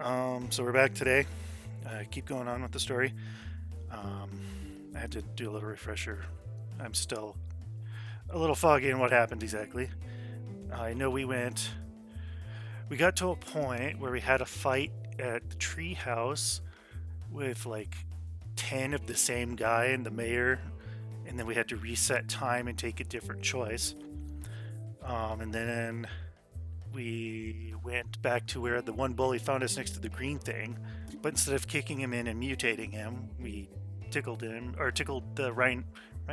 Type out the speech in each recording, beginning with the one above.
So we're back today. Keep going on with the story. I had to do a little refresher. I'm still a little foggy in what happened exactly. I know we got to a point where we had a fight at the tree house with like 10 of the same guy and the mayor, and then we had to reset time and take a different choice. And then we went back to where the one bully found us next to the green thing, but instead of kicking him in and mutating him, we tickled the rhino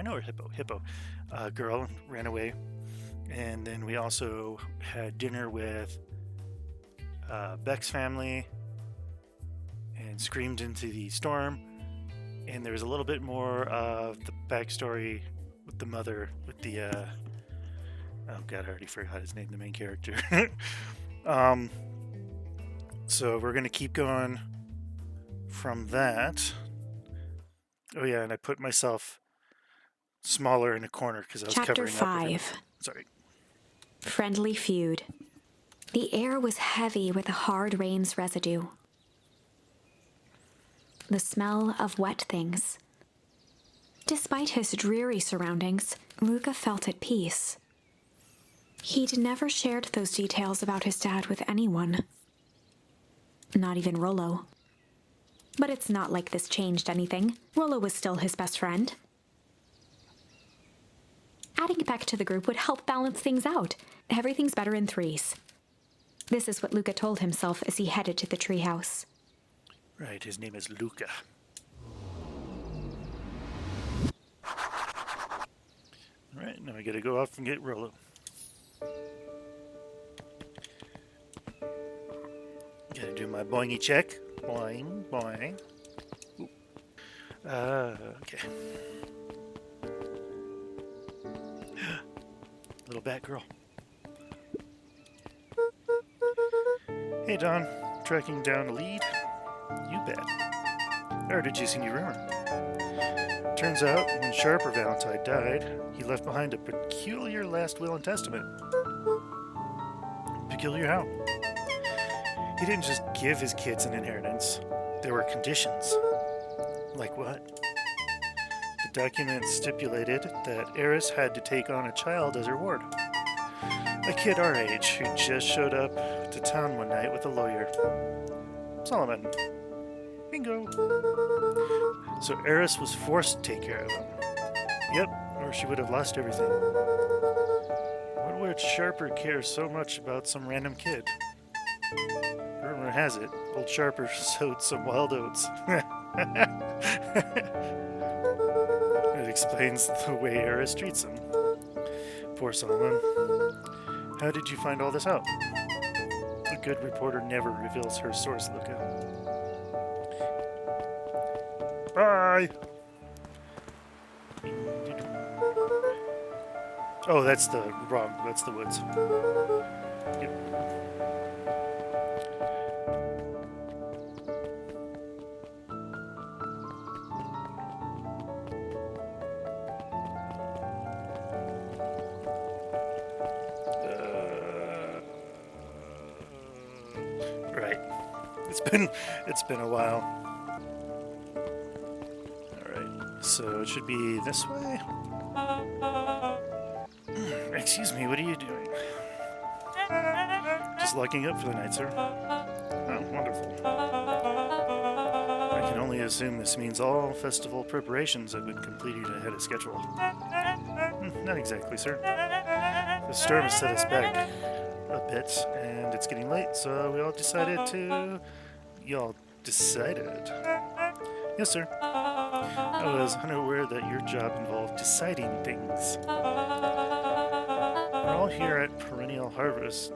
or hippo girl, ran away. And then we also had dinner with Beck's family and screamed into the storm. And there was a little bit more of the backstory with the mother, with the oh god, I already forgot his name, the main character. So we're gonna keep going from that. Oh yeah, and I put myself smaller in a corner because I was Chapter covering 5. up with him. Sorry. Friendly Feud. The air was heavy with the hard rain's residue. The smell of wet things. Despite his dreary surroundings, Luca felt at peace. He'd never shared those details about his dad with anyone. Not even Rollo. But it's not like this changed anything. Rollo was still his best friend. Adding Beck to the group would help balance things out. Everything's better in threes. This is what Luca told himself as he headed to the treehouse. Right, his name is Luca. Alright, now we gotta go off and get Rollo. Gotta do my boingy check. Boing, boing. Ooh. Okay. Little bat girl. Hey Don, tracking down a lead? You bet. I heard a juicy new rumor. Turns out, when Sharper Valentine died, he left behind a peculiar last will and testament. Peculiar how? He didn't just give his kids an inheritance. There were conditions. Like what? The document stipulated that Eris had to take on a child as her ward. A kid our age who just showed up to town one night with a lawyer. Solomon. Bingo. So Eris was forced to take care of him. Yep, or she would have lost everything. What would Sharper care so much about some random kid? Rumor has it, old Sharper sowed some wild oats. It explains the way Eris treats him. Poor Solomon. How did you find all this out? A good reporter never reveals her source, Luca. Bye! Oh, that's the woods. Yep. Right. It's been a while. Alright, so it should be this way. Excuse me, what are you doing? Just locking up for the night, sir. Oh, wonderful. I can only assume this means all festival preparations have been completed ahead of schedule. Not exactly, sir. The storm has set us back a bit, and it's getting late, so we all decided to... Y'all decided? Yes, sir. I was unaware that your job involved deciding things. We're all here at Perennial Harvest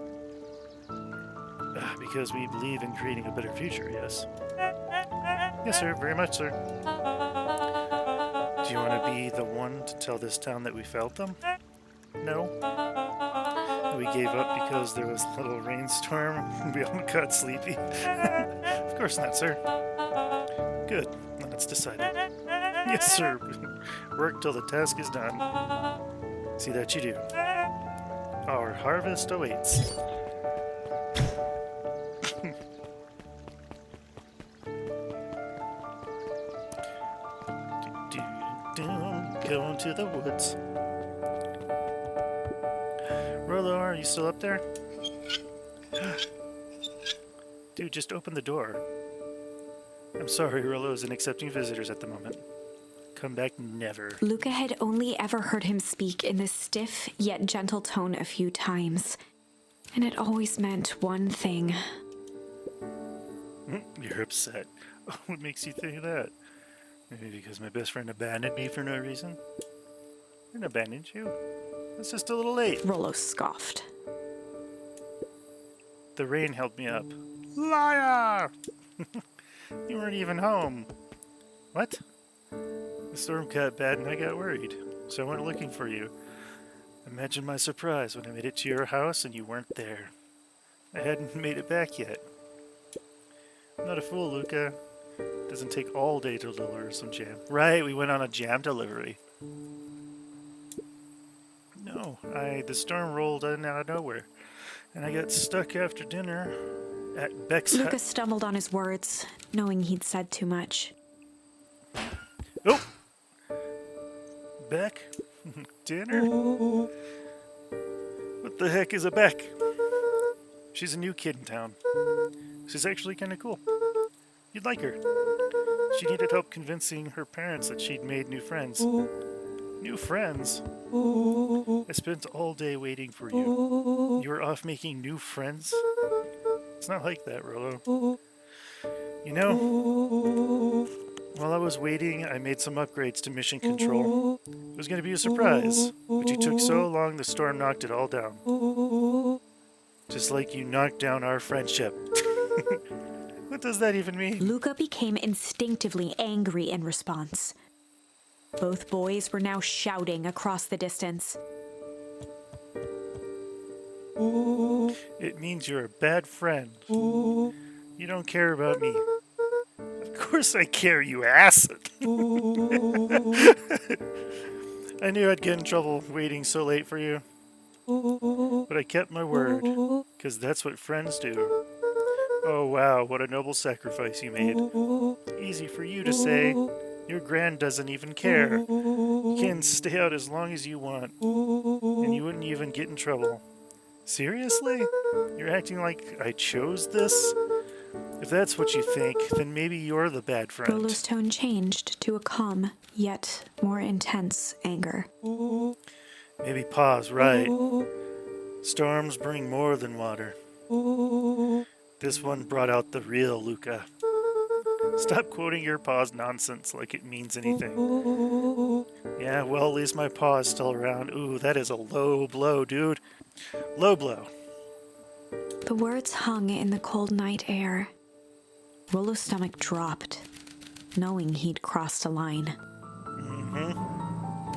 because we believe in creating a better future, yes? Yes, sir, very much, sir. Do you want to be the one to tell this town that we failed them? No? We gave up because there was a little rainstorm and we all got sleepy? Of course not, sir. Good, then it's decided. Yes, sir. Work till the task is done. See that you do. Our harvest awaits. going to the woods. Rolo, are you still up there? Dude, just open the door. I'm sorry, Rolo isn't accepting visitors at the moment. Come back never. Luca had only ever heard him speak in this stiff yet gentle tone a few times, and it always meant one thing. You're upset. What makes you think that? Maybe because my best friend abandoned me for no reason? I didn't abandon you. It's just a little late. Rolo scoffed. The rain held me up. Liar! You weren't even home. What? The storm got bad and I got worried, so I went looking for you. Imagine my surprise when I made it to your house and you weren't there. I hadn't made it back yet. I'm not a fool, Luca. It doesn't take all day to deliver some jam. Right, we went on a jam delivery. No, the storm rolled in out of nowhere, and I got stuck after dinner at Beck's Luca stumbled on his words, knowing he'd said too much. Oh! Beck? Dinner? What the heck is a Beck? She's a new kid in town. She's actually kind of cool. You'd like her. She needed help convincing her parents that she'd made new friends. New friends? I spent all day waiting for you. You were off making new friends? It's not like that, Rolo. You know, while I was waiting, I made some upgrades to mission control. It was going to be a surprise, but you took so long the storm knocked it all down. Just like you knocked down our friendship. What does that even mean? Luca became instinctively angry in response. Both boys were now shouting across the distance. It means you're a bad friend. You don't care about me. Of course I care, you ass. I knew I'd get in trouble waiting so late for you. But I kept my word, because that's what friends do. Oh wow, what a noble sacrifice you made. Easy for you to say. Your grand doesn't even care. You can stay out as long as you want, and you wouldn't even get in trouble. Seriously? You're acting like I chose this? If that's what you think, then maybe you're the bad friend. Rolo's tone changed to a calm, yet more intense anger. Maybe Pa's right. Storms bring more than water. This one brought out the real Luca. Stop quoting your Pa's nonsense like it means anything. Yeah, well, at least my Pa is still around. Ooh, that is a low blow, dude. Low blow. The words hung in the cold night air. Rolo's stomach dropped, knowing he'd crossed a line.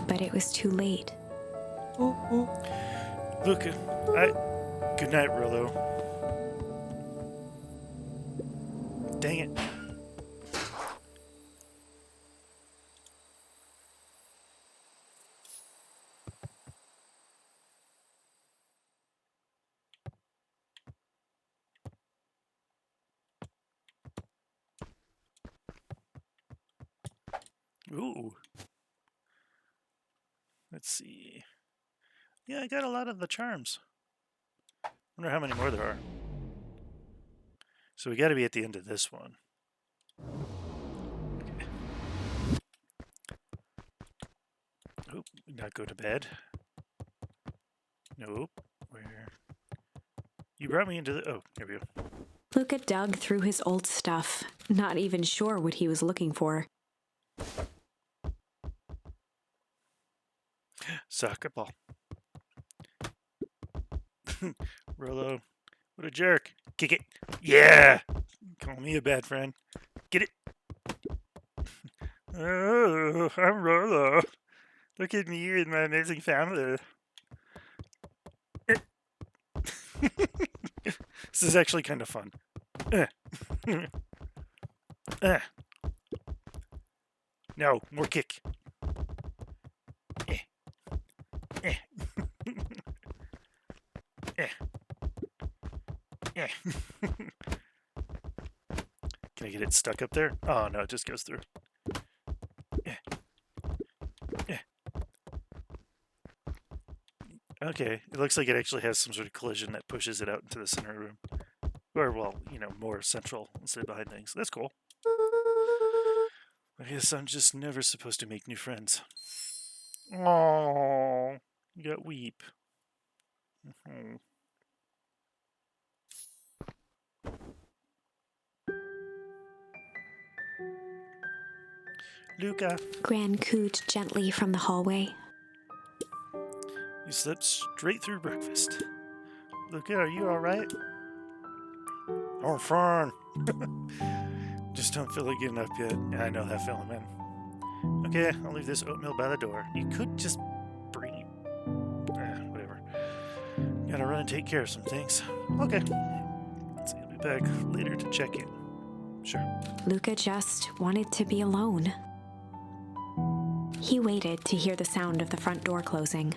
But it was too late. Luca, Good night, Rolo. Dang it. Ooh. Let's see. Yeah, I got a lot of the charms. Wonder how many more there are. So we got to be at the end of this one. Okay. Oop, not go to bed. Nope. Where? You brought me into the... Oh, here we go. Luca dug through his old stuff, not even sure what he was looking for. Soccer ball. Rolo, what a jerk. Kick it. Yeah! Call me a bad friend. Get it. Oh, I'm Rolo. Look at me and my amazing family. This is actually kind of fun. No, more kick. Can I get it stuck up there? Oh no, it just goes through. Okay, it looks like it actually has some sort of collision that pushes it out into the center room. Or, well, more central instead of behind things. That's cool. I guess I'm just never supposed to make new friends. Oh, you got weep. Mhm. Luca, Gran cooed gently from the hallway. you slept straight through breakfast. Luca, are you alright? Oh, fine. Just don't feel like getting up yet. Yeah, I know that feeling, man. Okay, I'll leave this oatmeal by the door. You could just bring it. Whatever. Gotta run and take care of some things. Okay. So you'll be back later to check in. Sure. Luca just wanted to be alone. He waited to hear the sound of the front door closing.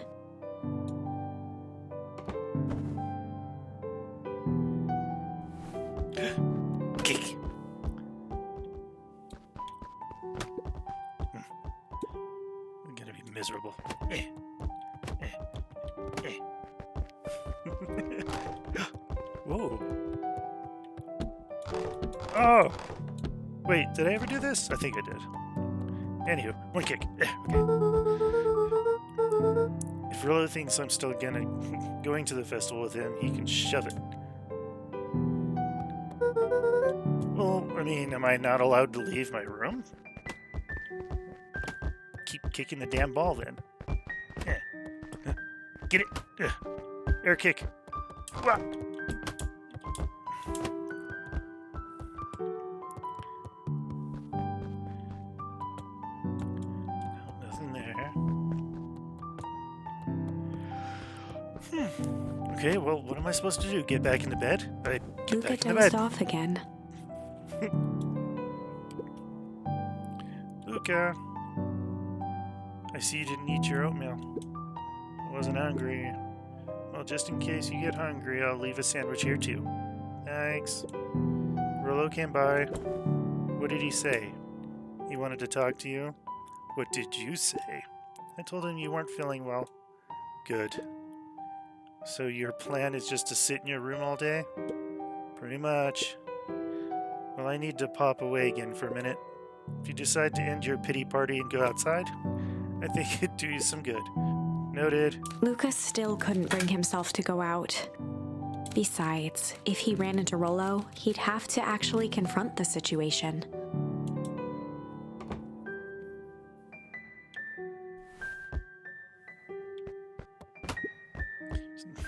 Kick. I'm gonna be miserable. Whoa. Oh! Wait, did I ever do this? I think I did. Anywho, one kick. Okay. If Rollo thinks I'm still going to the festival with him, he can shove it. Well, I mean, am I not allowed to leave my room? Keep kicking the damn ball then. Get it! Air kick. Wah. Nothing there. Okay, well, what am I supposed to do? Get back into bed? Luca dozed off again. Luca, I see you didn't eat your oatmeal. I wasn't hungry. Well, just in case you get hungry, I'll leave a sandwich here too. Thanks. Rollo came by. What did he say? He wanted to talk to you? What did you say? I told him you weren't feeling well. Good. So your plan is just to sit in your room all day? Pretty much. Well, I need to pop away again for a minute. If you decide to end your pity party and go outside, I think it'd do you some good. Noted. Luca still couldn't bring himself to go out. Besides, if he ran into Rollo, he'd have to actually confront the situation.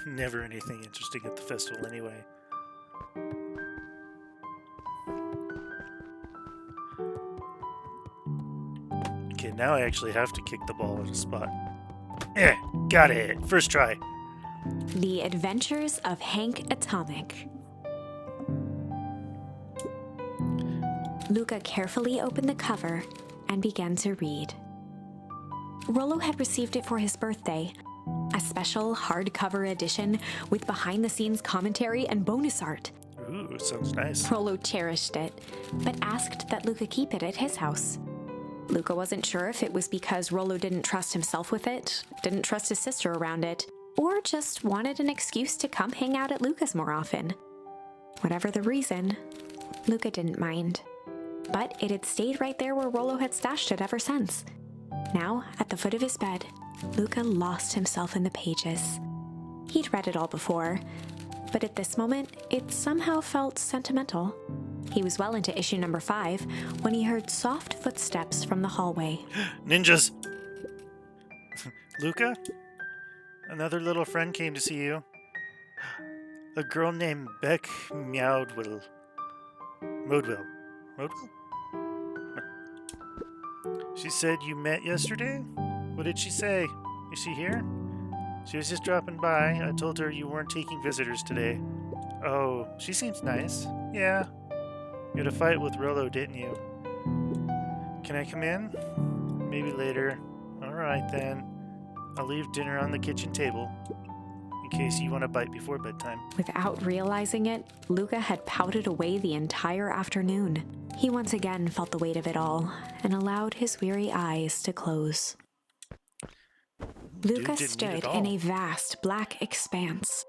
Never anything interesting at the festival anyway. Okay, now I actually have to kick the ball in a spot. Got it. First try. The Adventures of Hank Atomic. Luca carefully opened the cover and began to read. Rollo had received it for his birthday, a special hardcover edition with behind-the-scenes commentary and bonus art. Ooh, sounds nice. Rollo cherished it, but asked that Luca keep it at his house. Luca wasn't sure if it was because Rollo didn't trust himself with it, didn't trust his sister around it, or just wanted an excuse to come hang out at Luca's more often. Whatever the reason, Luca didn't mind. But it had stayed right there where Rollo had stashed it ever since. Now, at the foot of his bed, Luca lost himself in the pages. He'd read it all before, but at this moment, it somehow felt sentimental. He was well into issue number 5 when he heard soft footsteps from the hallway. Ninjas! Luca? Another little friend came to see you. A girl named Beck Meowdwill. Modwill. Modwill? She said you met yesterday? What did she say? Is she here? She was just dropping by. I told her you weren't taking visitors today. Oh, she seems nice. Yeah. You had a fight with Rollo, didn't you? Can I come in? Maybe later. Alright then. I'll leave dinner on the kitchen table, in case you want a bite before bedtime. Without realizing it, Luca had pouted away the entire afternoon. He once again felt the weight of it all, and allowed his weary eyes to close. Luca didn't eat stood at in all. a vast black expanse.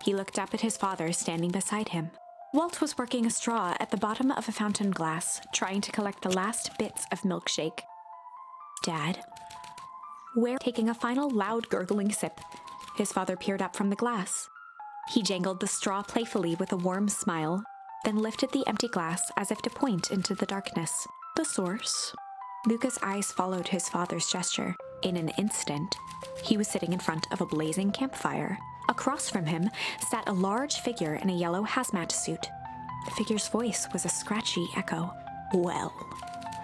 He looked up at his father standing beside him. Walt was working a straw at the bottom of a fountain glass, trying to collect the last bits of milkshake. Dad? Where? Taking a final loud gurgling sip, his father peered up from the glass. He jangled the straw playfully with a warm smile, then lifted the empty glass as if to point into the darkness. The source? Luca's eyes followed his father's gesture. In an instant, he was sitting in front of a blazing campfire. Across from him sat a large figure in a yellow hazmat suit. The figure's voice was a scratchy echo. Well,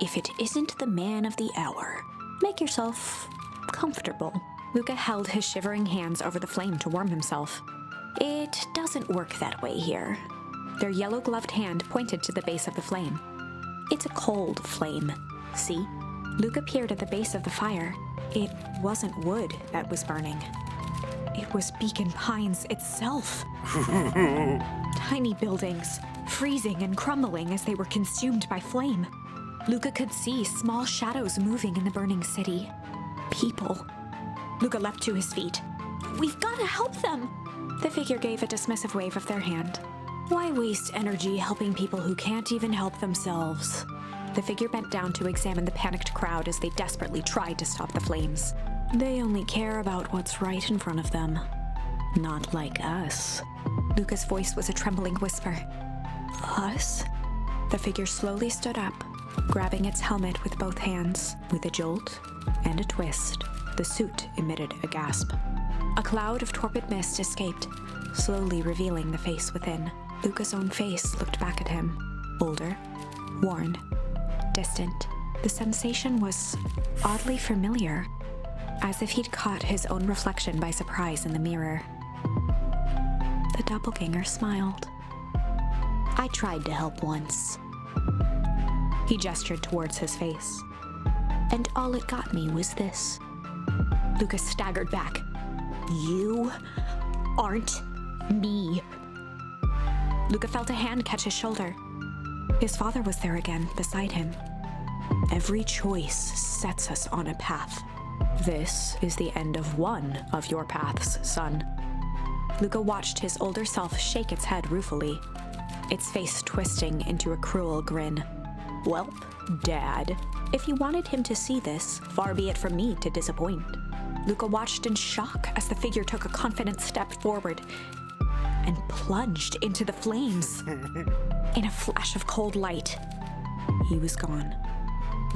if it isn't the man of the hour, make yourself comfortable. Luca held his shivering hands over the flame to warm himself. It doesn't work that way here. Their yellow-gloved hand pointed to the base of the flame. It's a cold flame, see? Luca peered at the base of the fire. It wasn't wood that was burning. It was Beacon Pines itself. Tiny buildings, freezing and crumbling as they were consumed by flame. Luca could see small shadows moving in the burning city. People. Luca leapt to his feet. We've got to help them! The figure gave a dismissive wave of their hand. Why waste energy helping people who can't even help themselves? The figure bent down to examine the panicked crowd as they desperately tried to stop the flames. They only care about what's right in front of them. Not like us. Luca's voice was a trembling whisper. Us? The figure slowly stood up, grabbing its helmet with both hands. With a jolt and a twist, the suit emitted a gasp. A cloud of torpid mist escaped, slowly revealing the face within. Luca's own face looked back at him. Older, worn, distant. The sensation was oddly familiar, as if he'd caught his own reflection by surprise in the mirror. The doppelganger smiled. I tried to help once. He gestured towards his face. And all it got me was this. Lucas staggered back. You aren't me. Luca felt a hand catch his shoulder. His father was there again, beside him. Every choice sets us on a path. This is the end of one of your paths, son. Luca watched his older self shake its head ruefully, its face twisting into a cruel grin. Welp, Dad, if you wanted him to see this, far be it from me to disappoint. Luca watched in shock as the figure took a confident step forward and plunged into the flames. In a flash of cold light, he was gone.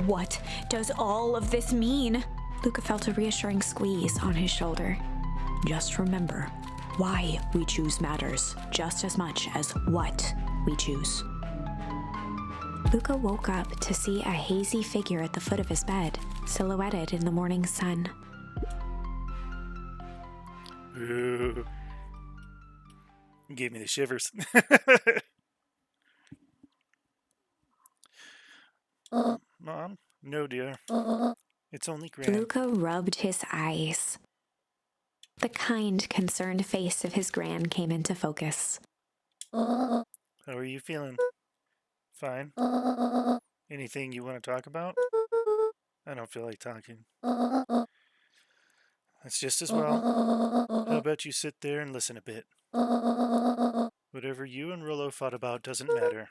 What does all of this mean? Luca felt a reassuring squeeze on his shoulder. Just remember, why we choose matters just as much as what we choose. Luca woke up to see a hazy figure at the foot of his bed, silhouetted in the morning sun. Ooh. Gave me the shivers. Mom? No, dear. It's only Gran. Luca rubbed his eyes. The kind, concerned face of his gran came into focus. How are you feeling? Fine? Anything you want to talk about? I don't feel like talking. That's just as well. How about you sit there and listen a bit? Whatever you and Rollo fought about doesn't matter.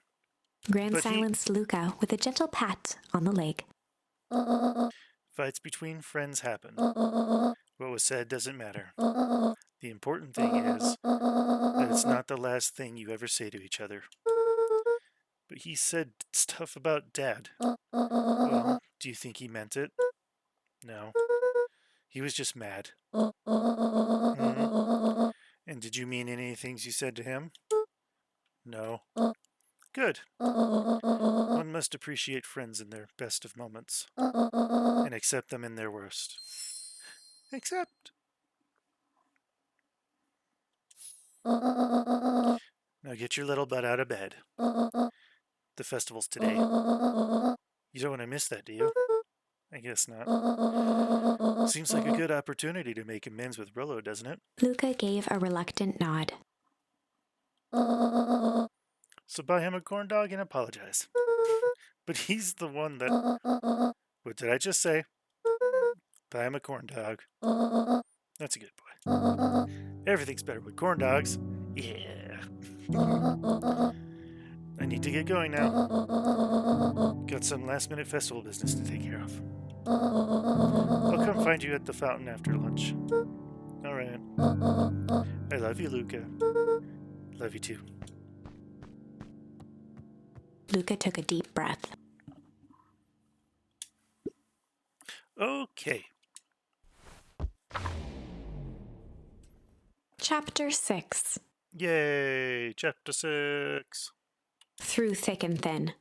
Gran But silenced Luca with a gentle pat on the leg. Fights between friends happen. What was said doesn't matter. The important thing is that it's not the last thing you ever say to each other. But he said stuff about Dad. Well, do you think he meant it? No. He was just mad. Hmm? And did you mean any things you said to him? No. Good. One must appreciate friends in their best of moments and accept them in their worst. Accept. Now get your little butt out of bed. The festival's today. You don't want to miss that, do you? I guess not. Seems like a good opportunity to make amends with Rollo, doesn't it? Luca gave a reluctant nod. So buy him a corn dog and apologize. But he's the one that... What did I just say? Buy him a corn dog. That's a good boy. Everything's better with corn dogs. Yeah. I need to get going now. Got some last minute festival business to take care of. I'll come find you at the fountain after lunch. Alright. I love you, Luca. Love you too. Luca took a deep breath. Okay. Chapter 6. Yay! Chapter 6. Through thick and thin.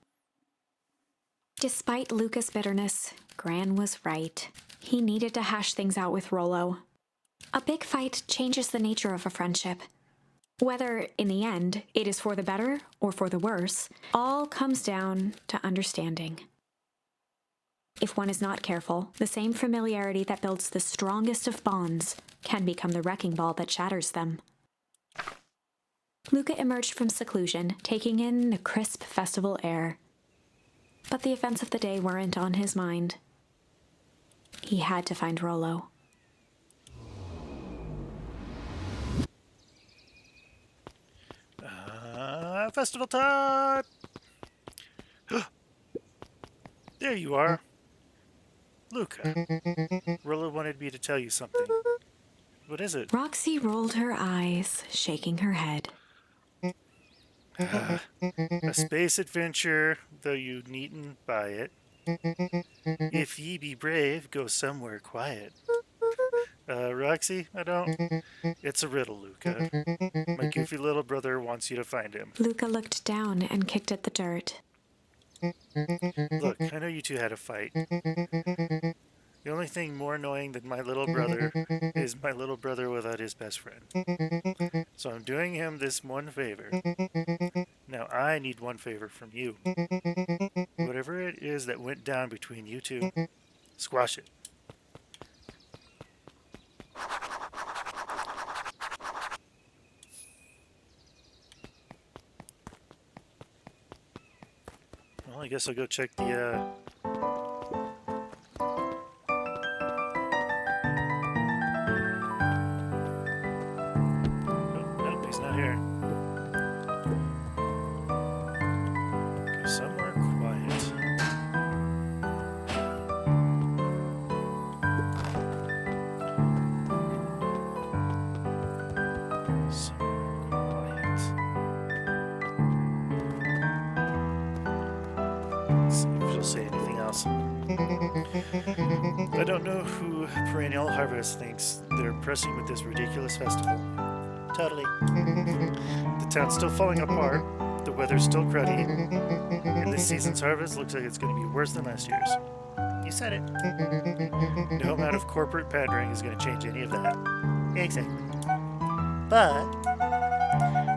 Despite Luca's bitterness, Gran was right. He needed to hash things out with Rollo. A big fight changes the nature of a friendship. Whether, in the end, it is for the better or for the worse, all comes down to understanding. If one is not careful, the same familiarity that builds the strongest of bonds can become the wrecking ball that shatters them. Luca emerged from seclusion, taking in the crisp festival air. But the events of the day weren't on his mind. He had to find Rollo. Festival time! There you are. Luca, Rollo wanted me to tell you something. What is it? Roxy rolled her eyes, shaking her head. A space adventure, though you needn't buy it. If ye be brave, go somewhere quiet. Roxy, I don't. It's a riddle, Luca. My goofy little brother wants you to find him. Luca looked down and kicked at the dirt. Look, I know you two had a fight. The only thing more annoying than my little brother is my little brother without his best friend. So I'm doing him this one favor. Now I need one favor from you. Whatever it is that went down between you two, squash it. Well, I guess I'll go check the, Nope, he's not here. Go somewhere quiet. Somewhere quiet. Let's see if she'll say anything else. I don't know who Perennial Harvest thinks they're pressing with this ridiculous festival. Totally. The town's still falling apart, the weather's still cruddy, and this season's harvest looks like it's going to be worse than last year's. You said it. No amount of corporate pandering is going to change any of that. Exactly. But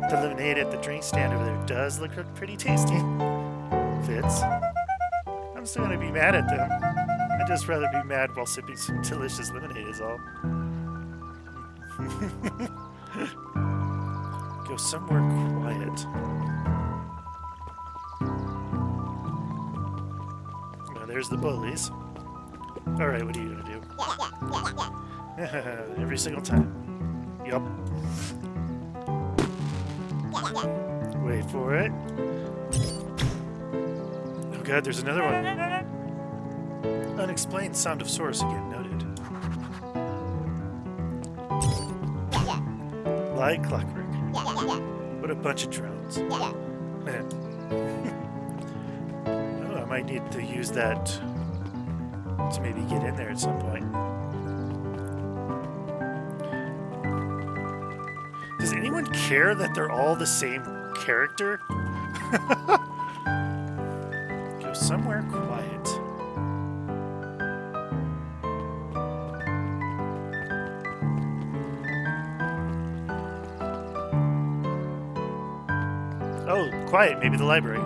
the lemonade at the drink stand over there does look pretty tasty. Fitz. I'm still going to be mad at them. I'd just rather be mad while sipping some delicious lemonade is all. Go somewhere quiet. Well, there's the bullies. Alright, what are you gonna do? Every single time. Yup. Wait for it. Oh god, there's another one. Unexplained sound of source again noted. Like clockwork. What a bunch of drones. Oh, I might need to use that to maybe get in there at some point. Does anyone care that they're all the same character? Go somewhere quiet. Oh, quiet. Maybe the library.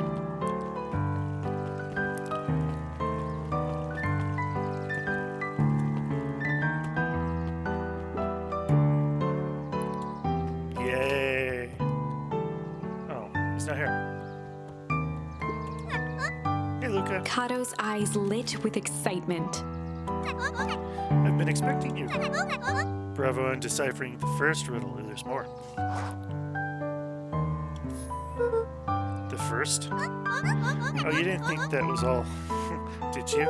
Yay. Oh, he's not here. Hey, Luca. Kato's eyes lit with excitement. I've been expecting you. Bravo on deciphering the first riddle. There's more. The first? Oh, you didn't think that was all, did you?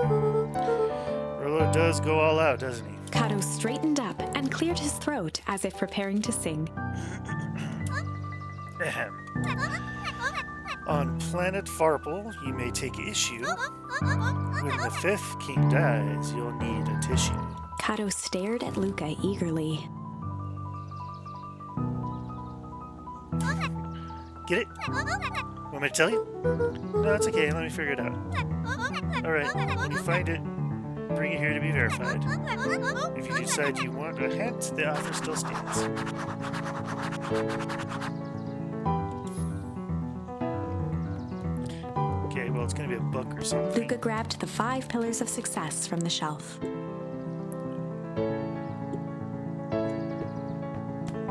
Rollo does go all out, doesn't he? Kato straightened up and cleared his throat as if preparing to sing. Ahem. On planet Farple, you may take issue. When the fifth king dies, you'll need a tissue. Kato stared at Luca eagerly. Get it? Want me to tell you? No, it's okay. Let me figure it out. Alright, when you find it, bring it here to be verified. If you decide you want a hint, the offer still stands. Okay, well, it's going to be a book or something. Luca grabbed the 5 pillars of success from the shelf.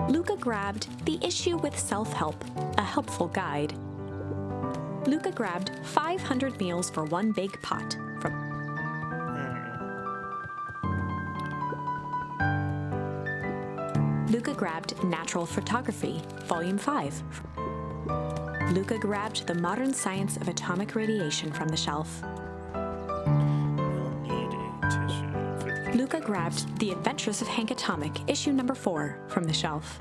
Luca grabbed The Issue with Self-Help, a helpful guide. Luca grabbed 500 meals for one big pot from... Luca grabbed Natural Photography, Volume 5. Luca grabbed The Modern Science of Atomic Radiation from the shelf. You'll need a tissue for the Luca grabbed The Adventures of Hank Atomic, issue number 4, from the shelf.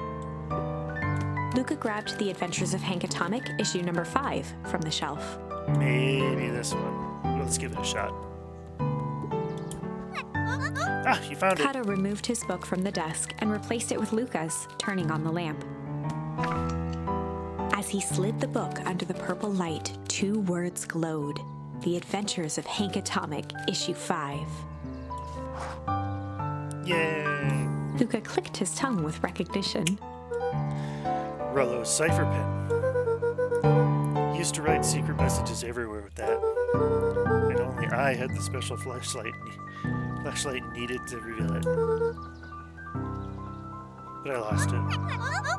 Luca grabbed The Adventures of Hank Atomic, issue number 5, from the shelf. Maybe this one. Let's give it a shot. Ah, you found it. Kato removed his book from the desk and replaced it with Luca's, turning on the lamp. As he slid the book under the purple light, 2 words glowed. The Adventures of Hank Atomic, issue 5. Yay! Luca clicked his tongue with recognition. Rollo's cipher pen. Used to write secret messages everywhere with that. And only I had the special flashlight needed to reveal it. But I lost it.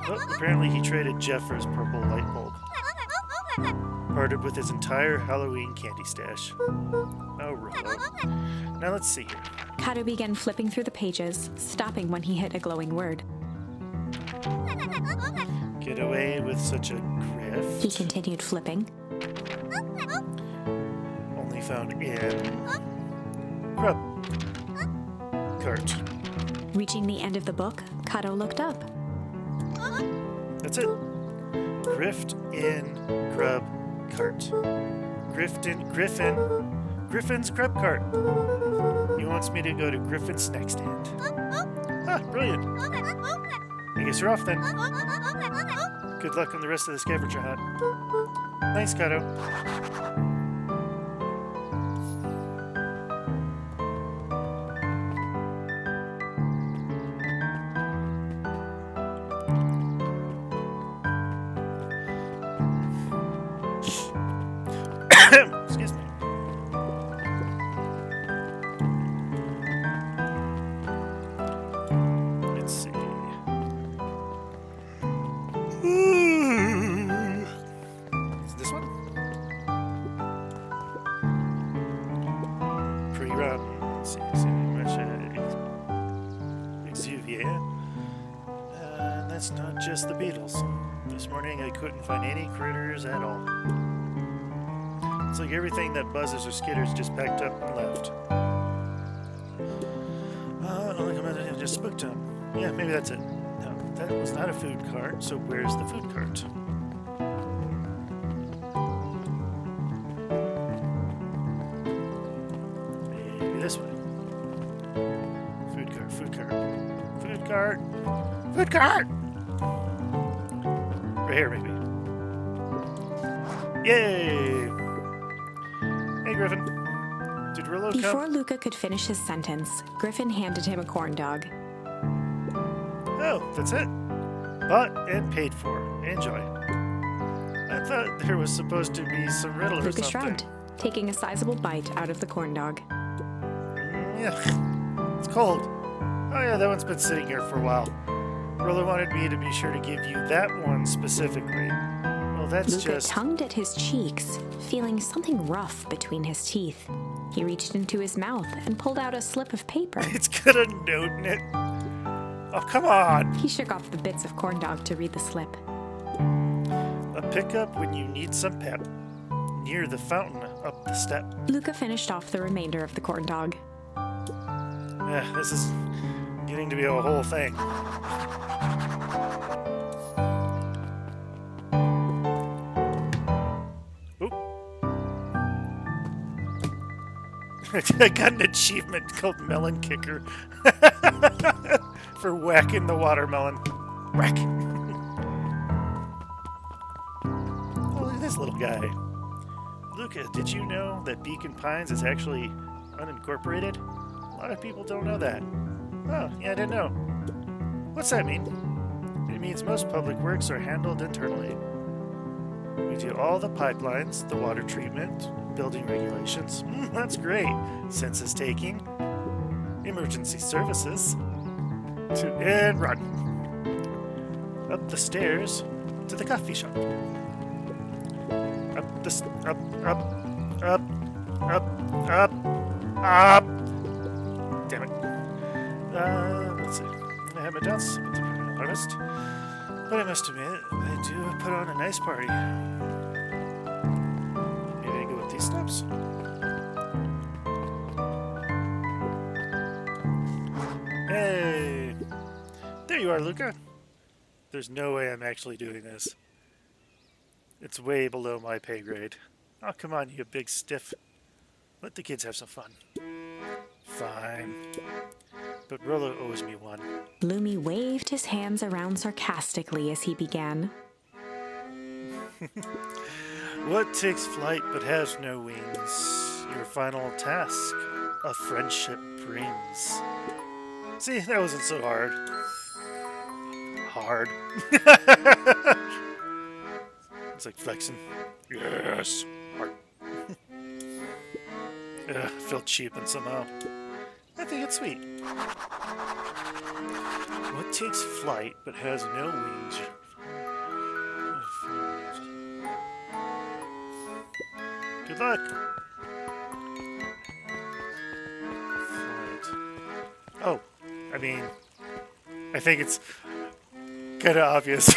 Well, apparently he traded Jeff for his purple light bulb. Parted with his entire Halloween candy stash. Oh, Rollo. Now let's see here. Kato began flipping through the pages, stopping when he hit a glowing word. Get away with such a grift. He continued flipping. Only found in grub cart. Reaching the end of the book, Kato looked up. That's it. Grift in grub cart. Griffin's grub cart. He wants me to go to Griffin's snack stand. Ah, brilliant. I guess you're off then. Good luck on the rest of the scavenger hunt. Thanks, Kato. Excuse me. Let's see. Is this one? Pre-run. Let's see. Exuvia. That's not just the beetles. This morning I couldn't find any critters at all. It's like everything that buzzes or skitters just packed up and left. I just spooked him. Yeah, maybe that's it. No, that was not a food cart, so where's the food cart? Maybe this way. Food cart, food cart. Food cart! Food cart! Right here, maybe. Yay! Hey, Griffin. Did Rollo come? Before Luca could finish his sentence, Griffin handed him a corn dog. Oh, that's it. Bought and paid for. Enjoy. I thought there was supposed to be some riddle or Luca something. shrugged, taking a sizable bite out of the corn dog. Yeah, it's cold. Oh yeah, that one's been sitting here for a while. Rollo wanted me to be sure to give you that one specifically. Well, that's Luca just... tongued at his cheeks, feeling something rough between his teeth. He reached into his mouth and pulled out a slip of paper. It's got a note in it. Oh, come on. He shook off the bits of corn dog to read the slip. A pickup when you need some pep. Near the fountain up the step. Luca finished off the remainder of the corn dog. This is getting to be a whole thing. Oop. I got an achievement called Melon Kicker for whacking the watermelon. Whack. Oh, look at this little guy. Luca, did you know that Beacon Pines is actually unincorporated? A lot of people don't know that. Oh, yeah, I didn't know. What's that mean? It means most public works are handled internally. We do all the pipelines, the water treatment, building regulations. That's great. Census taking, emergency services, and run. Up the stairs to the coffee shop. Up. Damn it. Let's see. I have my doubts about the permanent harvest, but I must admit, I do put on a nice party. Maybe I go up these steps. Hey! There you are, Luca. There's no way I'm actually doing this. It's way below my pay grade. Oh, come on, you big stiff. Let the kids have some fun. Fine. But Rollo owes me one. Lumi waved his hands around sarcastically as he began. What takes flight but has no wings? Your final task, a friendship brings. See, that wasn't so hard. Hard. It's like flexing. Yes. Hard. I feel cheap and somehow. I think it's sweet. What takes flight but has no wings? Good luck. Flight. Oh, I mean, I think it's kind of obvious.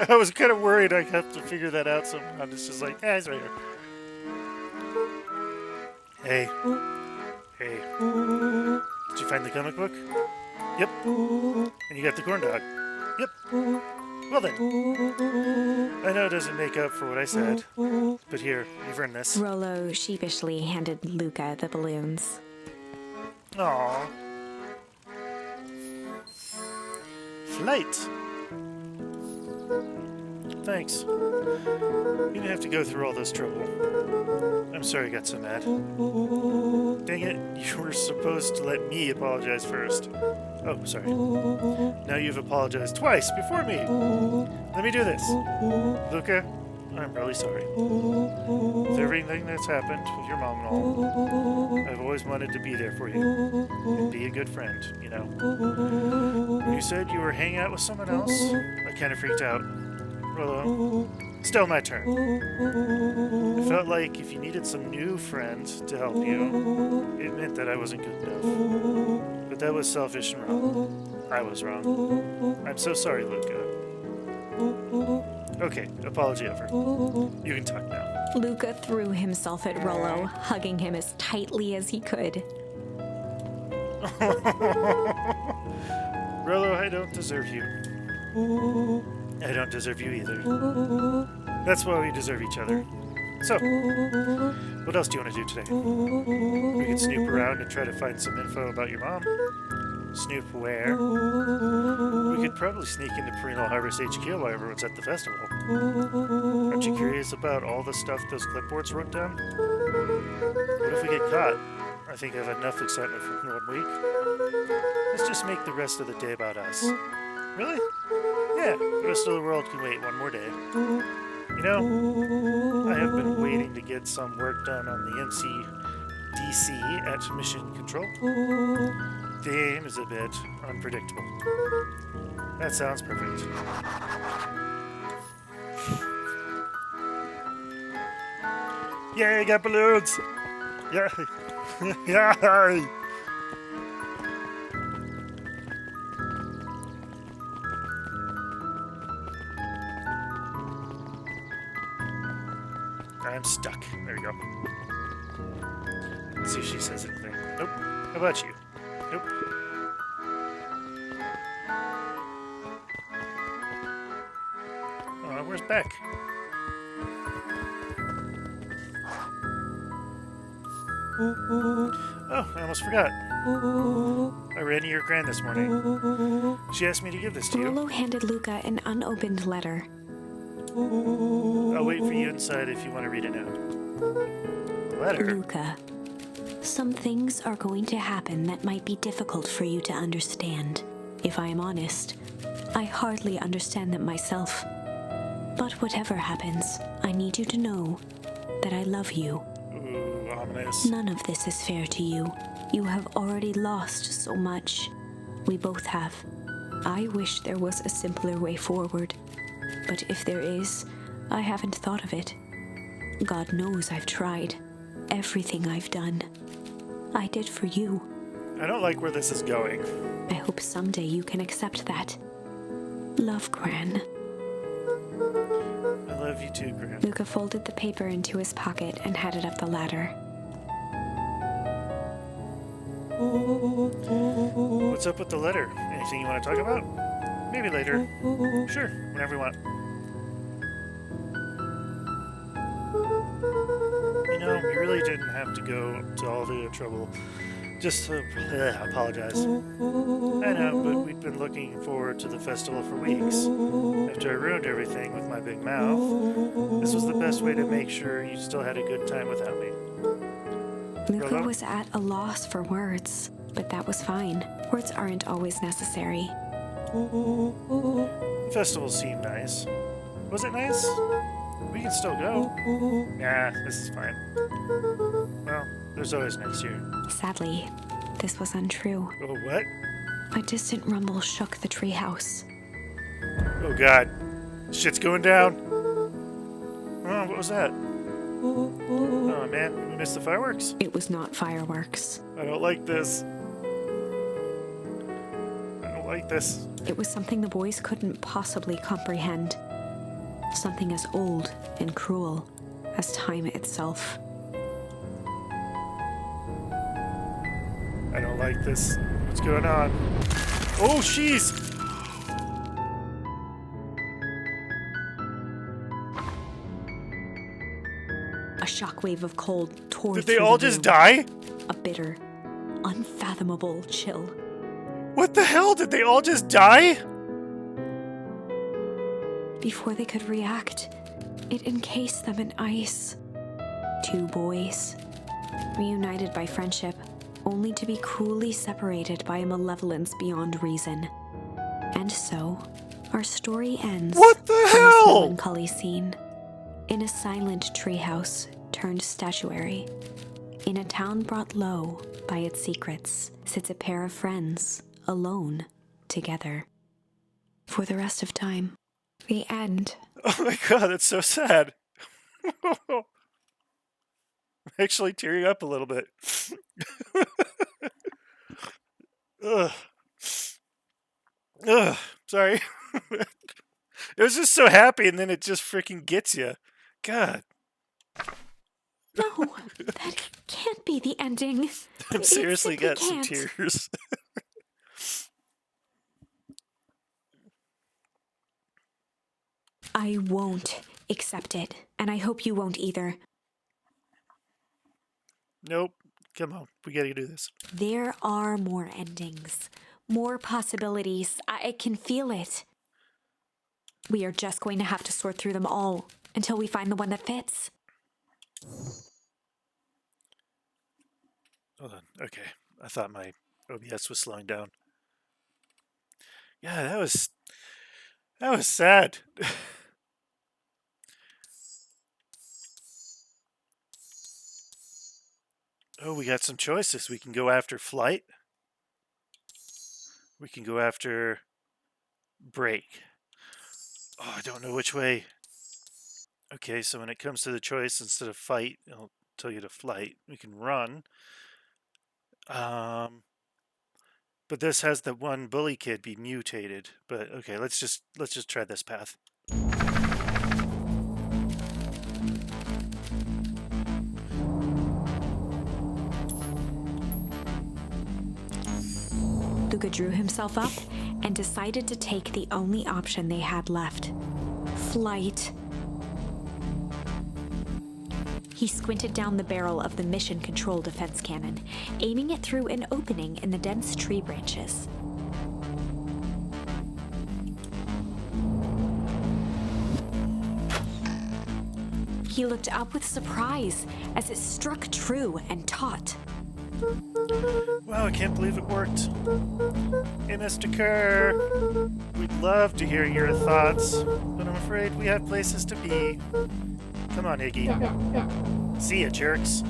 I was kind of worried I'd have to figure that out somehow. It's just like, it's right here. Hey. Hey. Did you find the comic book? Yep. And you got the corn dog? Yep. Well then. I know it doesn't make up for what I said, but here, you've earned this. Rollo sheepishly handed Luca the balloons. Aww. Flight. Thanks. You didn't have to go through all this trouble. I'm sorry I got so mad. Dang it, you were supposed to let me apologize first. Oh, sorry. Now you've apologized twice before me. Let me do this. Luca, I'm really sorry. With everything that's happened with your mom and all, I've always wanted to be there for you. And be a good friend, you know. When you said you were hanging out with someone else, I kind of freaked out. Rollo, still my turn. It felt like if you needed some new friend to help you, it meant that I wasn't good enough. But that was selfish and wrong. I was wrong. I'm so sorry, Luca. Okay, apology over. You can talk now. Luca threw himself at Rollo, hugging him as tightly as he could. Rollo, I don't deserve you. I don't deserve you either. That's why we deserve each other. So, what else do you want to do today? We could snoop around and try to find some info about your mom. Snoop where? We could probably sneak into Perennial Harvest HQ while everyone's at the festival. Aren't you curious about all the stuff those clipboards wrote down? What if we get caught? I think I have enough excitement for 1 week. Let's just make the rest of the day about us. Really? Yeah, the rest of the world can wait one more day. You know, I have been waiting to get some work done on the MCDC at Mission Control. The aim is a bit unpredictable. That sounds perfect. Yay, I got balloons! Yay! Yay! I'm stuck. There we go. Let's see if she says anything. Nope. How about you? Nope. Where's Beck? Oh, I almost forgot. I ran to your gran this morning. She asked me to give this to you. Rollo handed Luca an unopened letter. I'll wait for you inside if you want to read it now. Letter? Luca, some things are going to happen that might be difficult for you to understand. If I am honest, I hardly understand them myself. But whatever happens, I need you to know that I love you. Ooh, ominous. None of this is fair to you. You have already lost so much. We both have. I wish there was a simpler way forward. But if there is, I haven't thought of it. God knows I've tried. Everything I've done, I did for you. I don't like where this is going. I hope someday you can accept that. Love, Gran. I love you too, Gran. Luca folded the paper into his pocket and headed up the ladder. What's up with the letter? Anything you want to talk about? Maybe later. Sure, whenever you want. You know, you really didn't have to go to all the trouble just to apologize. I know, but we'd been looking forward to the festival for weeks. After I ruined everything with my big mouth, this was the best way to make sure you still had a good time without me. Luca was at a loss for words, but that was fine. Words aren't always necessary. The festival seemed nice. Was it nice? We can still go. Nah, this is fine. Well, there's always next year. Sadly, this was untrue. Oh, what? A distant rumble shook the treehouse. Oh, God. Shit's going down. Oh, what was that? Oh, man, we missed the fireworks? It was not fireworks. I don't like this. I don't like this. It was something the boys couldn't possibly comprehend. Something as old and cruel as time itself. I don't like this. What's going on? Oh, jeez! A shockwave of cold tore Did through they all the just room. die? A bitter, unfathomable chill. What the hell? Did they all just die? Before they could react, it encased them in ice. Two boys, reunited by friendship, only to be cruelly separated by a malevolence beyond reason. And so, our story ends What the on this hell? melancholy scene. In a silent treehouse turned statuary, in a town brought low by its secrets, sits a pair of friends, alone, together. For the rest of time. The end. Oh my God, that's so sad. I'm actually tearing up a little bit. Ugh. Ugh. Sorry. It was just so happy, and then it just freaking gets you. God. No, that can't be the ending. I'm It seriously simply got some can't. tears. I won't accept it, and I hope you won't either. Nope. Come on. We gotta do this. There are more endings, more possibilities. I can feel it. We are just going to have to sort through them all until we find the one that fits. Hold on. Okay. I thought my OBS was slowing down. Yeah, that was sad. Oh, we got some choices. We can go after flight. We can go after break. Oh, I don't know which way. Okay, so when it comes to the choice, instead of fight, I'll tell you to flight. We can run. But this has the one bully kid be mutated. But okay, let's just try this path. Luca drew himself up and decided to take the only option they had left: flight. He squinted down the barrel of the mission control defense cannon, aiming it through an opening in the dense tree branches. He looked up with surprise as it struck true and taut. Wow, I can't believe it worked. Hey, Mr. Kerr. We'd love to hear your thoughts, but I'm afraid we have places to be. Come on, Iggy. See ya, jerks.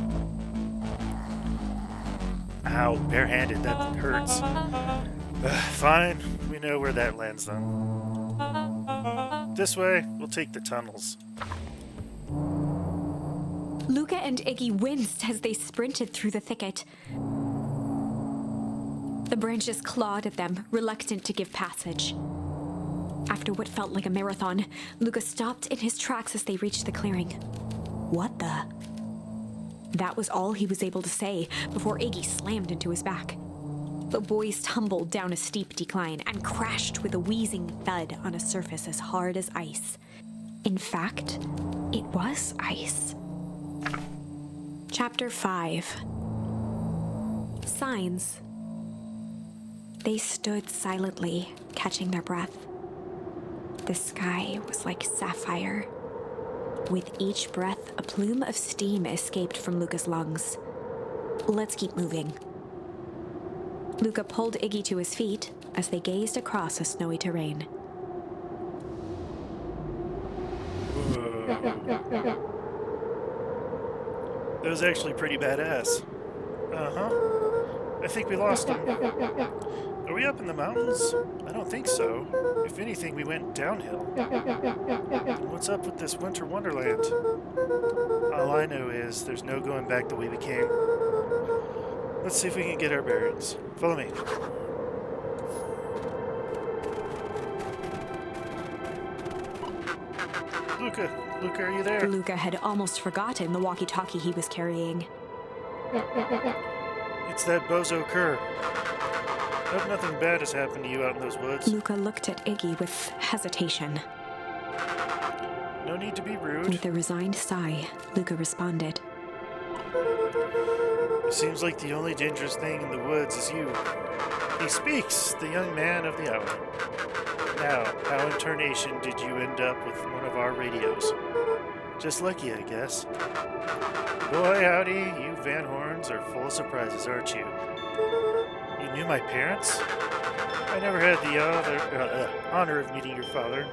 Ow, barehanded, that hurts. Fine, we know where that lands then. This way, we'll take the tunnels. Luca and Iggy winced as they sprinted through the thicket. The branches clawed at them, reluctant to give passage. After what felt like a marathon, Luca stopped in his tracks as they reached the clearing. What the? That was all he was able to say before Iggy slammed into his back. The boys tumbled down a steep decline and crashed with a wheezing thud on a surface as hard as ice. In fact, it was ice. Chapter 5. Signs. They stood silently, catching their breath. The sky was like sapphire. With each breath, a plume of steam escaped from Luca's lungs. Let's keep moving. Luca pulled Iggy to his feet as they gazed across a snowy terrain. Whoa. That was actually pretty badass. Uh-huh. I think we lost him. Are we up in the mountains? I don't think so. If anything, we went downhill. What's up with this winter wonderland? All I know is there's no going back the way we came. Let's see if we can get our bearings. Follow me. Luca, are you there? Luca had almost forgotten the walkie-talkie he was carrying. It's that bozo Kerr. Hope nothing bad has happened to you out in those woods. Luca looked at Iggy with hesitation. No need to be rude. With a resigned sigh, Luca responded. It seems like the only dangerous thing in the woods is you. He speaks, the young man of the hour. Now, how in tarnation did you end up with one of our radios? Just lucky, I guess. Boy, howdy, you Van Horns are full of surprises, aren't you? You knew my parents? I never had the honor of meeting your father,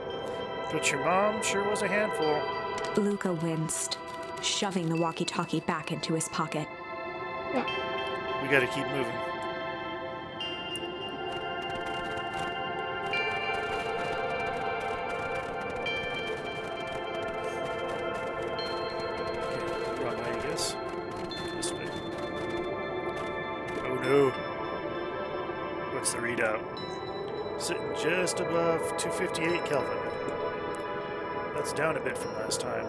but your mom sure was a handful. Luca winced, shoving the walkie-talkie back into his pocket. We gotta keep moving. Okay, wrong way, I guess. This way. Oh no. What's the readout? Sitting just above 258 Kelvin. That's down a bit from last time.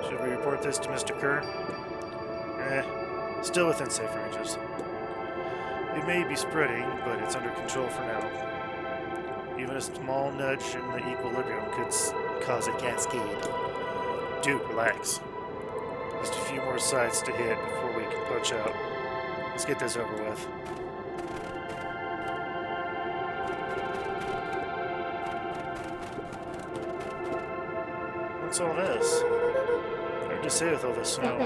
Should we report this to Mr. Kerr? Still within safe ranges. It may be spreading, but it's under control for now. Even a small nudge in the equilibrium could cause a cascade. Dude, relax. Just a few more sites to hit before we can punch out. Let's get this over with. What's all this? Hard to say with all this snow.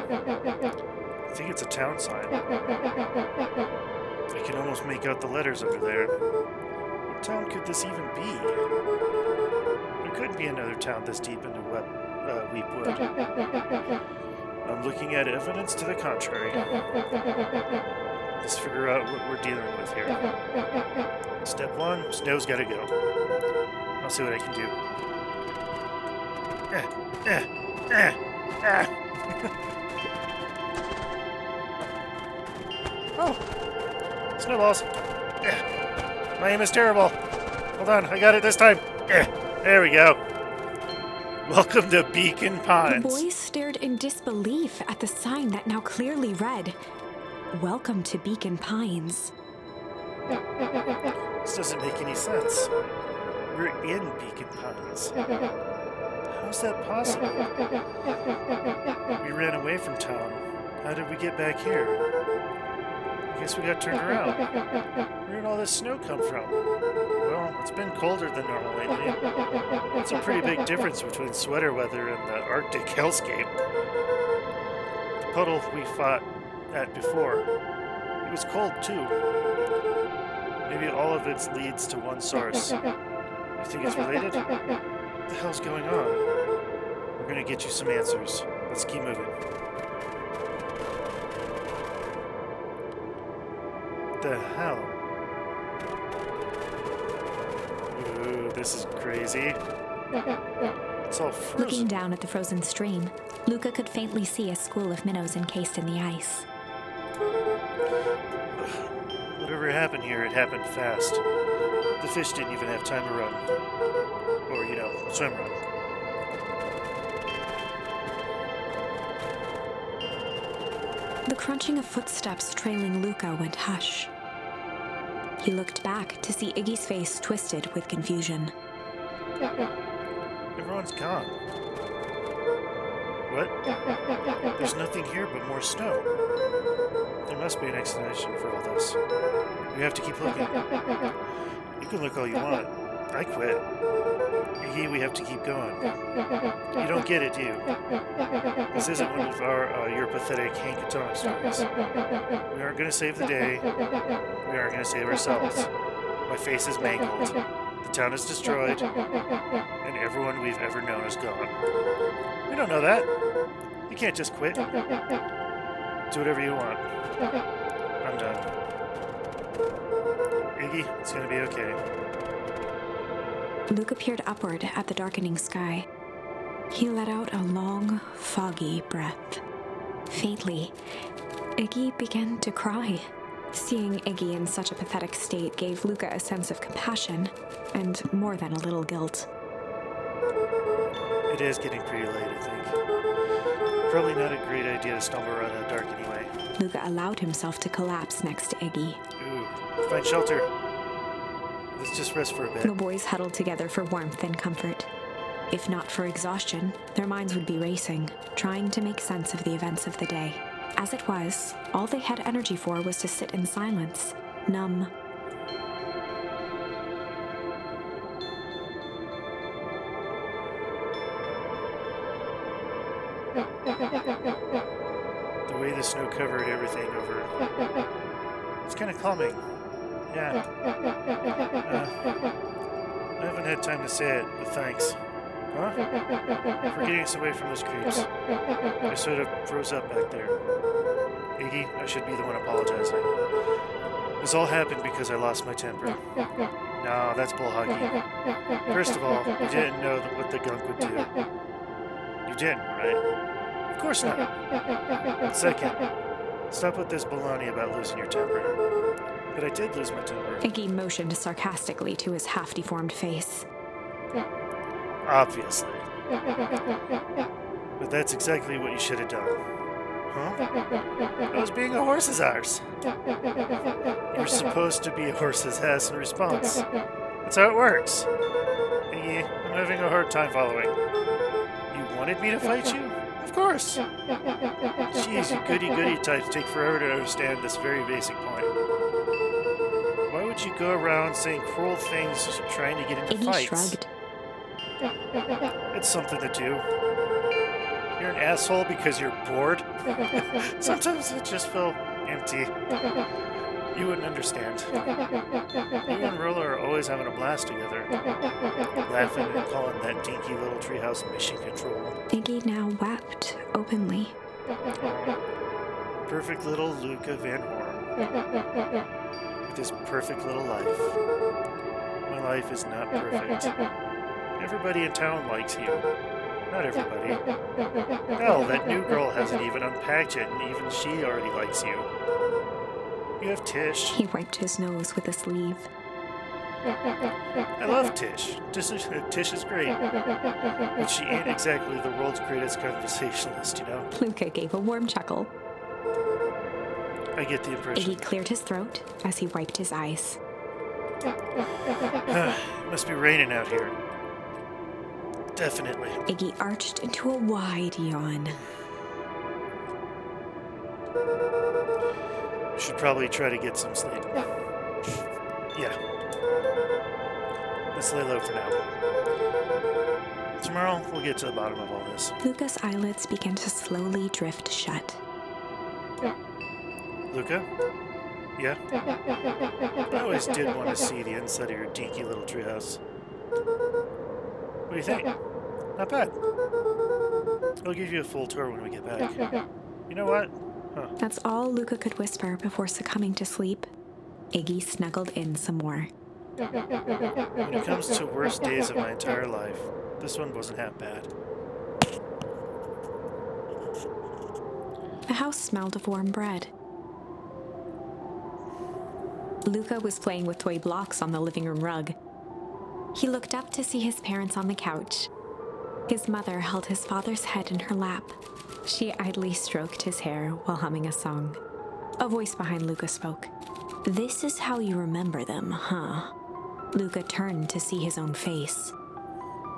I think it's a town sign. I can almost make out the letters under there. What town could this even be? There couldn't be another town this deep into Weepwood. I'm looking at evidence to the contrary. Let's figure out what we're dealing with here. Step 1, snow's gotta go. I'll see what I can do. Ah. Oh, snowballs. My aim is terrible. Hold on, I got it this time. There we go. Welcome to Beacon The Pines. boys stared in disbelief at the sign that now clearly read, "Welcome to Beacon Pines." This doesn't make any sense. We're in Beacon Pines. How's that possible? We ran away from town. How did we get back here? I guess we got turned around. Where did all this snow come from? Well, it's been colder than normal lately. That's a pretty big difference between sweater weather and the Arctic hellscape. The puddle we fought at before, it was cold too. Maybe all of it leads to one source. You think it's related? What the hell's going on? We're gonna get you some answers. Let's keep moving. What the hell? Ooh, this is crazy. It's all frozen. Looking down at the frozen stream, Luca could faintly see a school of minnows encased in the ice. Whatever happened here, it happened fast. The fish didn't even have time to run. Or, swim run. The crunching of footsteps trailing Luca went hush. He looked back to see Iggy's face twisted with confusion. Everyone's gone. What? There's nothing here but more snow. There must be an explanation for all this. We have to keep looking. You can look all you want. I quit. Iggy, we have to keep going. You don't get it, do you? This isn't one of your pathetic Hankatonic stories. We aren't going to save the day. We aren't going to save ourselves. My face is mangled. The town is destroyed. And everyone we've ever known is gone. We don't know that. You can't just quit. Do whatever you want. I'm done. Iggy, it's going to be okay. Luca peered upward at the darkening sky. He let out a long, foggy breath. Faintly, Iggy began to cry. Seeing Iggy in such a pathetic state gave Luca a sense of compassion, and more than a little guilt. It is getting pretty late, I think. Probably not a great idea to stumble around in the dark anyway. Luca allowed himself to collapse next to Iggy. Ooh, find shelter. Let's just rest for a bit. The boys huddled together for warmth and comfort. If not for exhaustion, their minds would be racing, trying to make sense of the events of the day. As it was, all they had energy for was to sit in silence, numb. The way the snow covered everything over. It's kind of calming. Yeah. I haven't had time to say it, but thanks. Huh? For getting us away from those creeps. I sort of froze up back there. Iggy, I should be the one apologizing. This all happened because I lost my temper. No, that's bull hockey. First of all, you didn't know what the gunk would do. You didn't, right? Of course not. Second, stop with this baloney about losing your temper. But I did lose my temper. Iggy motioned sarcastically to his half-deformed face. Obviously. But that's exactly what you should have done. Huh? That was being a horse's arse. You're supposed to be a horse's ass in response. That's how it works. Iggy, I'm having a hard time following. You wanted me to fight you? Of course. Jeez, you goody-goody types take forever to understand this very basic point. Why would you go around saying cruel things trying to get into Iggy fights? shrugged. It's something to do. You're an asshole because you're bored? Sometimes I just feel empty. You wouldn't understand. You and Rolla are always having a blast together. Laughing and calling that dinky little treehouse mission control. Iggy now wept openly. Perfect little Luca Van Horn. With his perfect little life. My life is not perfect. Everybody in town likes you. Not everybody. Hell, that new girl hasn't even unpacked yet, and even she already likes you. You have Tish. He wiped his nose with a sleeve. I love Tish. Tish is great. But she ain't exactly the world's greatest conversationalist, you know? Luca gave a warm chuckle. I get the impression. Iggy cleared his throat as he wiped his eyes. Must be raining out here. Definitely. Iggy arched into a wide yawn. Should probably try to get some sleep. Yeah. Let's lay low for now. Tomorrow, we'll get to the bottom of all this. Luca's eyelids began to slowly drift shut. Luca? Yeah? I always did want to see the inside of your dinky little treehouse. What do you think? Not bad. I'll give you a full tour when we get back. You know what? Huh. That's all Luca could whisper before succumbing to sleep. Iggy snuggled in some more. When it comes to worst days of my entire life, this one wasn't half bad. The house smelled of warm bread. Luca was playing with toy blocks on the living room rug. He looked up to see his parents on the couch. His mother held his father's head in her lap. She idly stroked his hair while humming a song. A voice behind Luca spoke. "This is how you remember them, huh?" Luca turned to see his own face.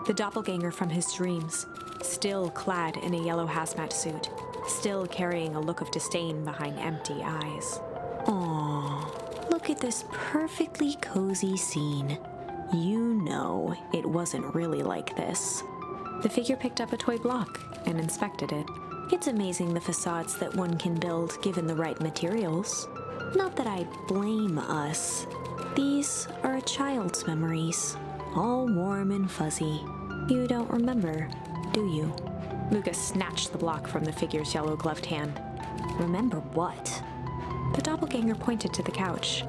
The doppelganger from his dreams, still clad in a yellow hazmat suit, still carrying a look of disdain behind empty eyes. Aww, look at this perfectly cozy scene. You know it wasn't really like this. The figure picked up a toy block and inspected it. It's amazing the facades that one can build given the right materials. Not that I blame us. These are a child's memories, all warm and fuzzy. You don't remember, do you? Lucas snatched the block from the figure's yellow-gloved hand. Remember what? The doppelganger pointed to the couch.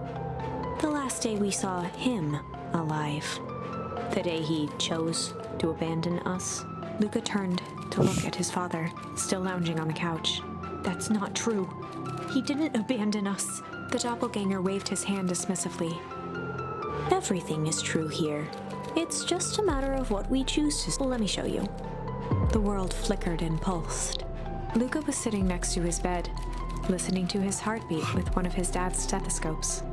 The last day we saw him alive. The day he chose to abandon us. Luca turned to look at his father, still lounging on the couch. That's not true. He didn't abandon us. The doppelganger waved his hand dismissively. Everything is true here. It's just a matter of what we choose to... Well, let me show you. The world flickered and pulsed. Luca was sitting next to his bed, listening to his heartbeat with one of his dad's stethoscopes.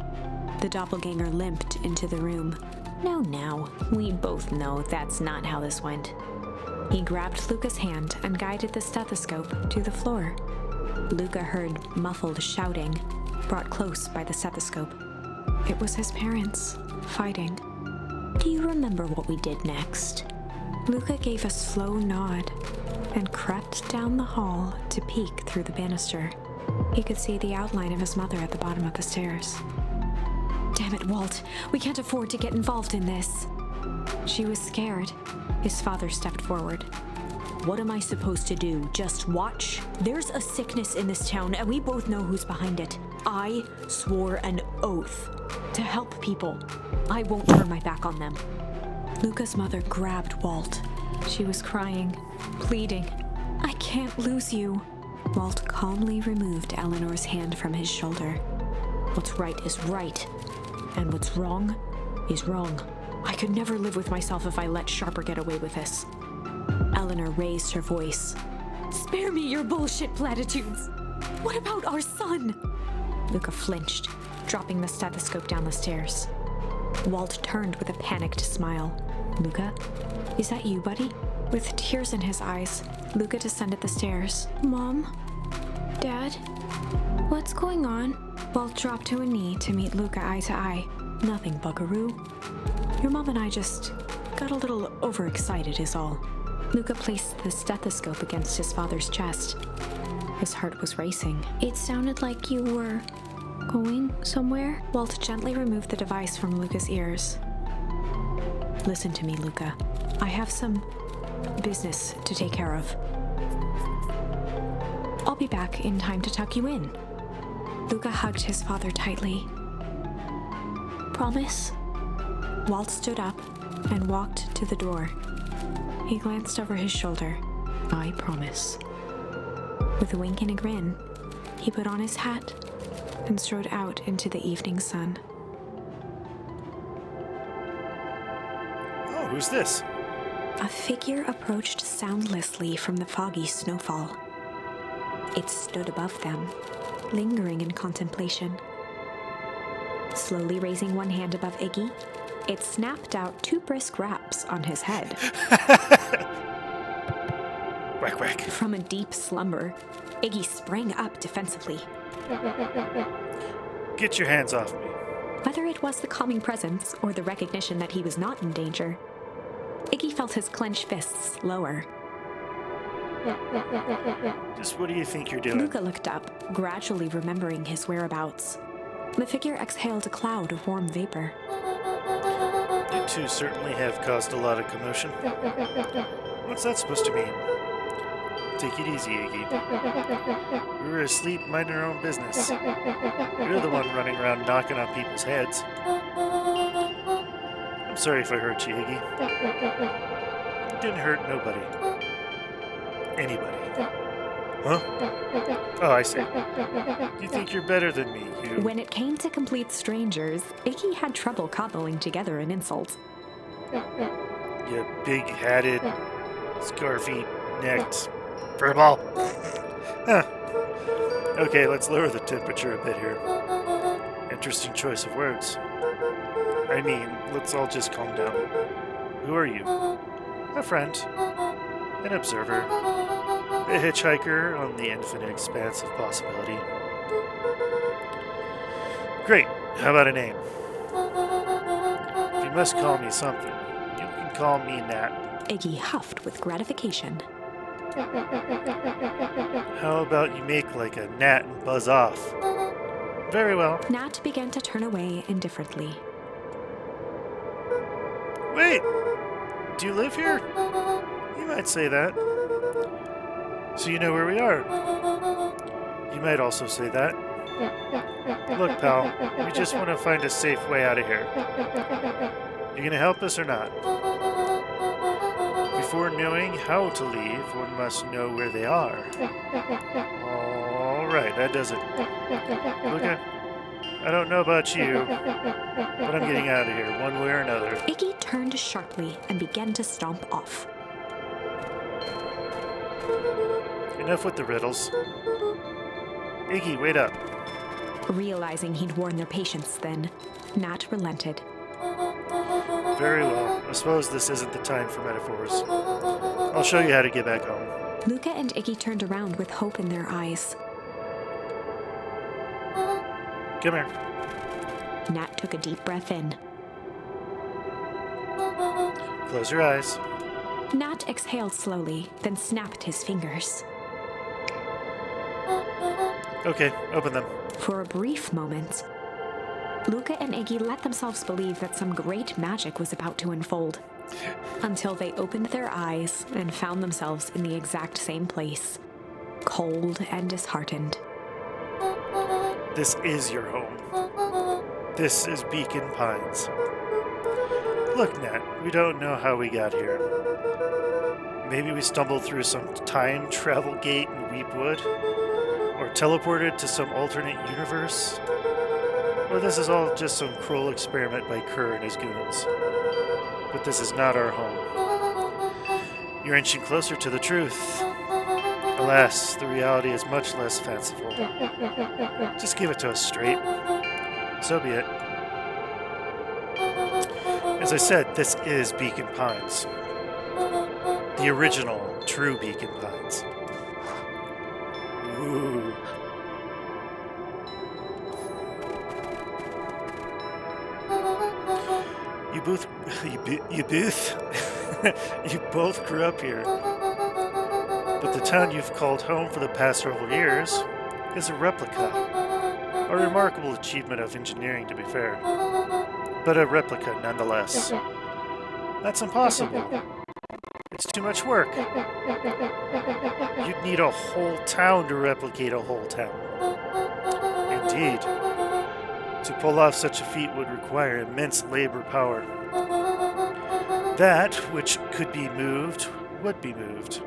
The doppelganger limped into the room. Now, we both know that's not how this went. He grabbed Luca's hand and guided the stethoscope to the floor. Luca heard muffled shouting, brought close by the stethoscope. It was his parents, fighting. Do you remember what we did next? Luca gave a slow nod and crept down the hall to peek through the banister. He could see the outline of his mother at the bottom of the stairs. Damn it, Walt. We can't afford to get involved in this. She was scared. His father stepped forward. What am I supposed to do? Just watch? There's a sickness in this town, and we both know who's behind it. I swore an oath to help people. I won't turn my back on them. Luca's mother grabbed Walt. She was crying, pleading. I can't lose you. Walt calmly removed Eleanor's hand from his shoulder. What's right is right, and what's wrong is wrong. I could never live with myself if I let Sharper get away with this. Eleanor raised her voice. Spare me your bullshit platitudes. What about our son? Luca flinched, dropping the stethoscope down the stairs. Walt turned with a panicked smile. Luca, is that you, buddy? With tears in his eyes, Luca descended the stairs. Mom? Dad? What's going on? Walt dropped to a knee to meet Luca eye to eye. Nothing, buckaroo. Your mom and I just got a little overexcited is all. Luca placed the stethoscope against his father's chest. His heart was racing. It sounded like you were going somewhere? Walt gently removed the device from Luca's ears. Listen to me, Luca. I have some business to take care of. I'll be back in time to tuck you in. Luca hugged his father tightly. Promise? Walt stood up and walked to the door. He glanced over his shoulder. I promise. With a wink and a grin, he put on his hat and strode out into the evening sun. Oh, who's this? A figure approached soundlessly from the foggy snowfall. It stood above them, lingering in contemplation. Slowly raising one hand above Iggy, it snapped out 2 brisk raps on his head. Whack, whack. From a deep slumber, Iggy sprang up defensively. Get your hands off me. Whether it was the calming presence or the recognition that he was not in danger, Iggy felt his clenched fists lower. Just what do you think you're doing? Luca looked up, gradually remembering his whereabouts. The figure exhaled a cloud of warm vapor. You two certainly have caused a lot of commotion. What's that supposed to mean? Take it easy, Iggy. We were asleep minding our own business. You're the one running around knocking on people's heads. I'm sorry if I hurt you, Iggy. It didn't hurt nobody. Anybody. Huh? Oh, I see. You think you're better than me, you... When it came to complete strangers, Iggy had trouble cobbling together an insult. You big-hatted, scarfy-necked furball. Huh. Okay, let's lower the temperature a bit here. Interesting choice of words. I mean, let's all just calm down. Who are you? A friend. An observer. A hitchhiker on the infinite expanse of possibility. Great. How about a name? If you must call me something, you can call me Nat. Iggy huffed with gratification. How about you make like a gnat and buzz off? Very well. Nat began to turn away indifferently. Wait! Do you live here? You might say that. So you know where we are. You might also say that. Look, pal, we just want to find a safe way out of here. You gonna help us or not? Before knowing how to leave, one must know where they are. All right, that does it. Okay. I don't know about you, but I'm getting out of here, one way or another. Iggy turned sharply and began to stomp off. Enough with the riddles. Iggy, wait up. Realizing he'd worn their patience then, Nat relented. Very well. I suppose this isn't the time for metaphors. I'll show you how to get back home. Luca and Iggy turned around with hope in their eyes. Come here. Nat took a deep breath in. Close your eyes. Nat exhaled slowly, then snapped his fingers. Okay, open them. For a brief moment, Luca and Iggy let themselves believe that some great magic was about to unfold, until they opened their eyes and found themselves in the exact same place, cold and disheartened. This is your home. This is Beacon Pines. Look, Nat, we don't know how we got here. Maybe we stumbled through some time travel gate in Weepwood, or teleported to some alternate universe, or this is all just some cruel experiment by Kerr and his goons. But this is not our home. You're inching closer to the truth. Alas, the reality is much less fanciful. Just give it to us straight. So be it. As I said, this is Beacon Pines. The original, true Beacon Pines. Ooh. You both grew up here. But the town you've called home for the past several years is a replica. A remarkable achievement of engineering, to be fair. But a replica nonetheless. That's impossible. It's too much work. You'd need a whole town to replicate a whole town. Indeed. To pull off such a feat would require immense labor power. That which could be moved would be moved.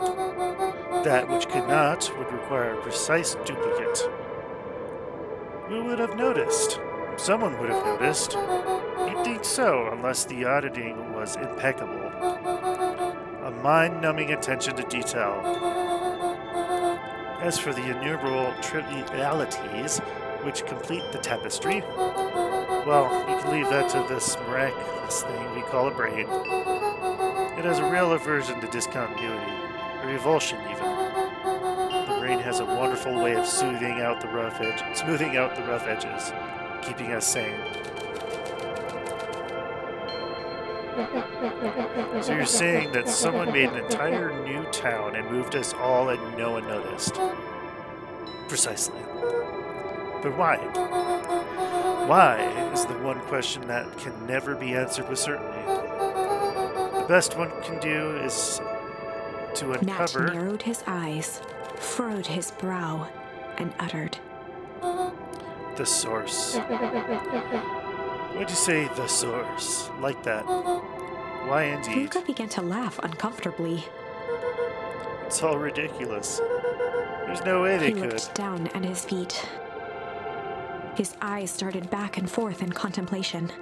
That which could not would require a precise duplicate. Who would have noticed? Someone would have noticed. You'd think so, unless the auditing was impeccable. A mind-numbing attention to detail. As for the innumerable trivialities which complete the tapestry, well, you can leave that to this miraculous thing we call a brain. It has a real aversion to discontinuity, a revulsion even. The brain has a wonderful way of smoothing out the rough edges, keeping us sane. So you're saying that someone made an entire new town and moved us all and no one noticed? Precisely. But why? Why is the one question that can never be answered with certainty. The best one can do is to uncover... Nat narrowed his eyes, furrowed his brow, and uttered, the source. Why'd you say the source? Like that? Why indeed? Luca began to laugh uncomfortably. It's all ridiculous. There's no way they He could. looked down at his feet. His eyes started back and forth in contemplation.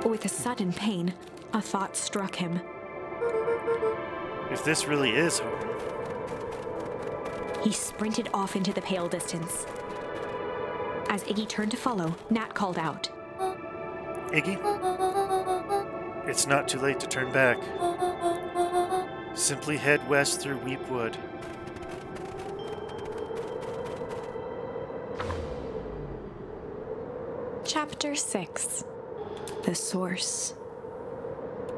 With a sudden pain, a thought struck him. If this really is home... He sprinted off into the pale distance. As Iggy turned to follow, Nat called out, Iggy? It's not too late to turn back. Simply head west through Weepwood. Chapter 6. The Source.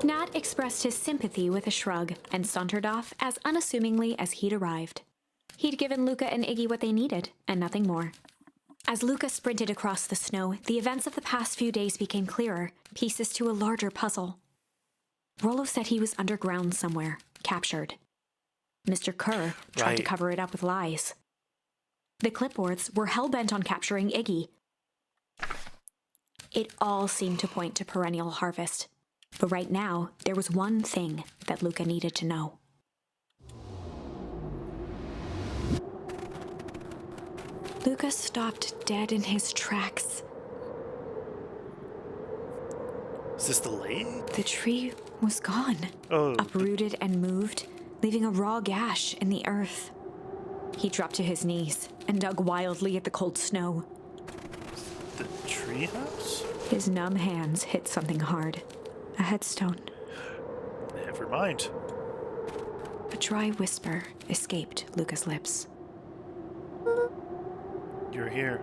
Nat expressed his sympathy with a shrug and sauntered off as unassumingly as he'd arrived. He'd given Luca and Iggy what they needed, and nothing more. As Luca sprinted across the snow, the events of the past few days became clearer, pieces to a larger puzzle. Rollo said he was underground somewhere, captured. Mr. Kerr tried to cover it up with lies. The clipboards were hell-bent on capturing Iggy. It all seemed to point to perennial harvest. But right now, there was one thing that Luca needed to know. Luca stopped dead in his tracks. Is this the lake? The tree was gone, uprooted and moved, leaving a raw gash in the earth. He dropped to his knees and dug wildly at the cold snow. The treehouse? His numb hands hit something hard. A headstone. Never mind. A dry whisper escaped Luca's lips. You're here.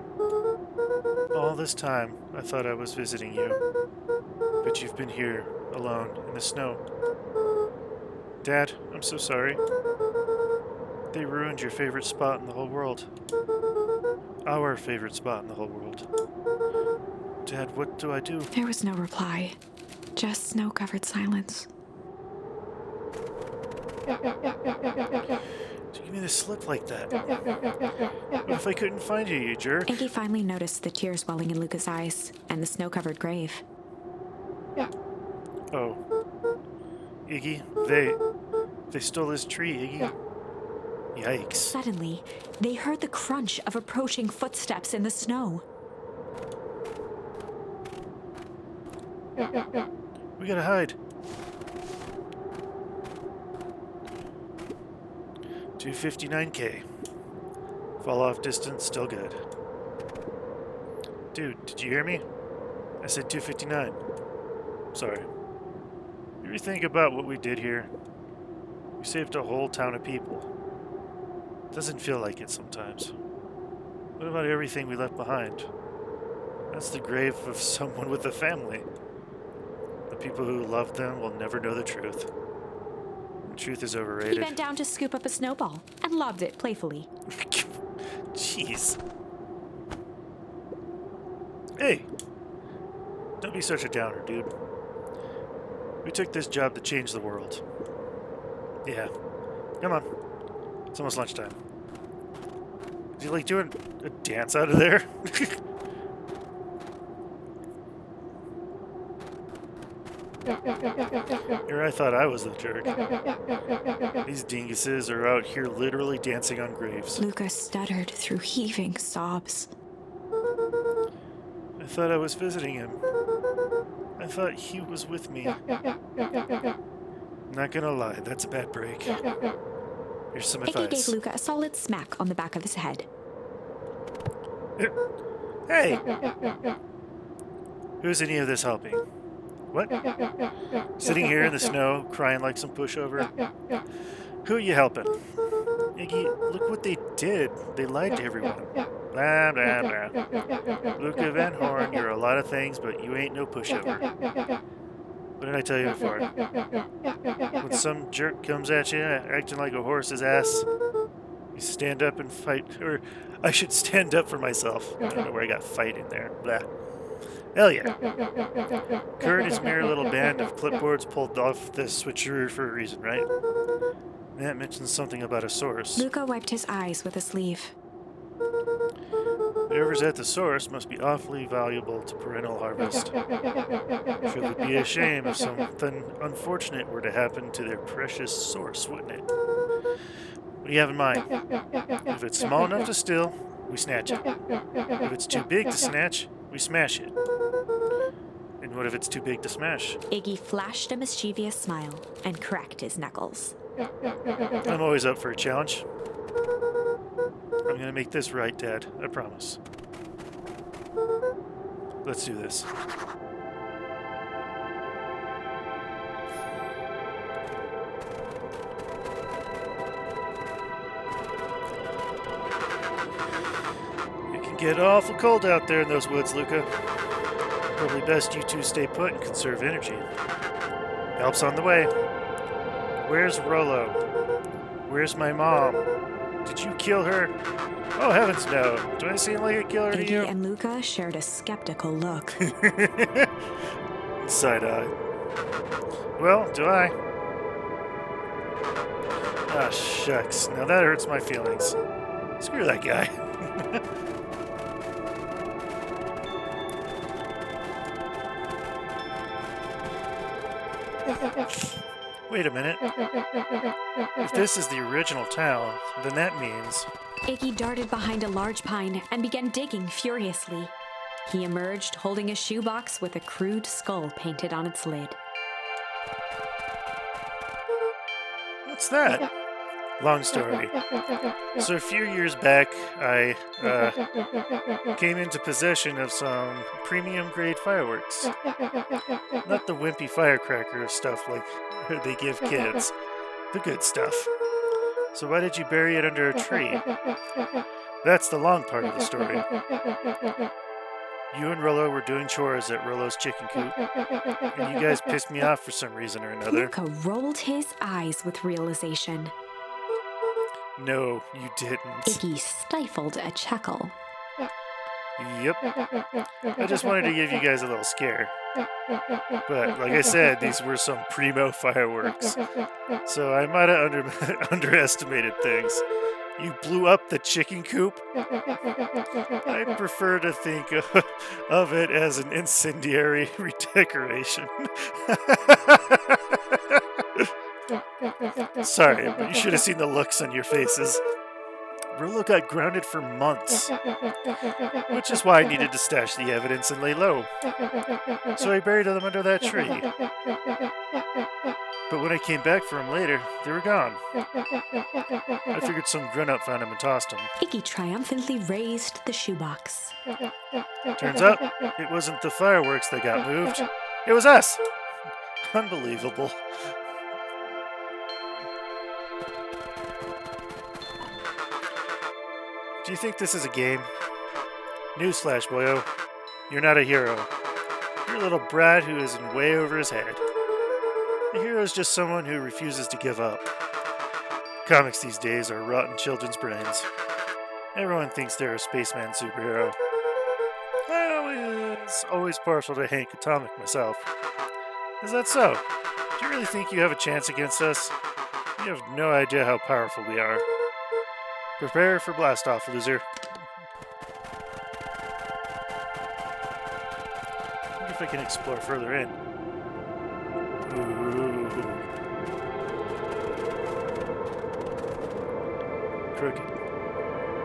All this time, I thought I was visiting you. But you've been here, alone, in the snow. Dad, I'm so sorry. They ruined your favorite spot in the whole world. Our favorite spot in the whole world. Dad, what do I do? There was no reply. Just snow-covered silence. Give me this look like that. What if I couldn't find you, you jerk? Iggy finally noticed the tears welling in Luca's eyes and the snow-covered grave. Oh. Iggy, they stole his tree, Iggy. Yikes. Suddenly, they heard the crunch of approaching footsteps in the snow. We gotta hide. 259K. Fall off distance, still good. Dude, did you hear me? I said 259. Sorry. You ever think about what we did here? We saved a whole town of people. Doesn't feel like it sometimes. What about everything we left behind? That's the grave of someone with a family. The people who loved them will never know the truth. The truth is overrated. He bent down to scoop up a snowball and lobbed it playfully. Jeez. Hey! Don't be such a downer, dude. We took this job to change the world. Yeah. Come on. It's almost lunchtime. Is he like doing a dance out of there? Here I thought I was the jerk. These dinguses are out here literally dancing on graves. Luca stuttered through heaving sobs. I thought I was visiting him. I thought he was with me. Not gonna lie, that's a bad break. Here's some Iggy advice. gave Luca a solid smack on the back of his head. Hey! Who's any of this helping? What? Sitting here in the snow, crying like some pushover? Who are you helping? Iggy, look what they did. They lied to everyone. Blah, blah, blah. Luca Van Horn, you're a lot of things, but you ain't no pushover. What did I tell you before? When some jerk comes at you acting like a horse's ass, you stand up and fight. Or I should stand up for myself. I don't know where I got fight in there. Blah. Hell yeah. Kurt and his mere little band of clipboards pulled off this switcheroo for a reason, right? That mentions something about a source. Luca wiped his eyes with a sleeve. Whoever's at the source must be awfully valuable to Perennial Harvest. Sure would be a shame if something unfortunate were to happen to their precious source, wouldn't it? What do you have in mind? If it's small enough to steal, we snatch it. If it's too big to snatch, we smash it. And what if it's too big to smash? Iggy flashed a mischievous smile and cracked his knuckles. I'm always up for a challenge. I'm gonna make this right, Dad. I promise. Let's do this. It can get awful cold out there in those woods, Luca. Probably best you two stay put and conserve energy. Help's on the way. Where's Rollo? Where's my mom? Did you kill her? Oh, heavens no. Do I seem like a killer to you? Iggy and Luca shared a skeptical look. Side-eye. Well, do I? Ah, shucks. Now that hurts my feelings. Screw that guy. Wait a minute. If this is the original town, then that means... Iggy darted behind a large pine and began digging furiously. He emerged holding a shoebox with a crude skull painted on its lid. What's that? Long story. So a few years back, I came into possession of some premium grade fireworks. Not the wimpy firecracker stuff like they give kids. The good stuff. So why did you bury it under a tree? That's the long part of the story. You and Rollo were doing chores at Rollo's chicken coop, and you guys pissed me off for some reason or another. Luca rolled his eyes with realization. No, you didn't. Iggy stifled a chuckle. Yep. I just wanted to give you guys a little scare. But, like I said, these were some primo fireworks. So I might have underestimated things. You blew up the chicken coop? I prefer to think of it as an incendiary redecoration. Sorry, but you should have seen the looks on your faces. Rollo got grounded for months, which is why I needed to stash the evidence and lay low. So I buried them under that tree. But when I came back for them later, they were gone. I figured some grown-up found them and tossed them. Iggy triumphantly raised the shoebox. Turns out, it wasn't the fireworks that got moved. It was us! Unbelievable. Do you think this is a game? Newsflash, boyo. You're not a hero. You're a little brat who is in way over his head. A hero is just someone who refuses to give up. Comics these days are rotten children's brains. Everyone thinks they're a spaceman superhero. I was always partial to Hank Atomic myself. Is that so? Do you really think you have a chance against us? You have no idea how powerful we are. Prepare for blast-off, loser. I wonder if I can explore further in. Ooh. Crooked.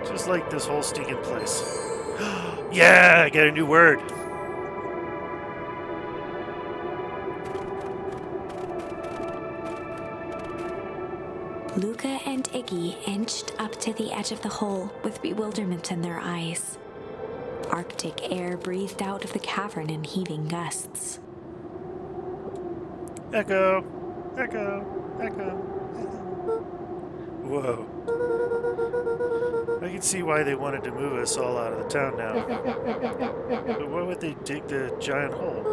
Just like this whole stinking place. Yeah, I got a new word. Luca and Iggy inched up to the edge of the hole with bewilderment in their eyes. Arctic air breathed out of the cavern in heaving gusts. Echo, echo, echo. Whoa. I can see why they wanted to move us all out of the town now. But why would they dig the giant hole?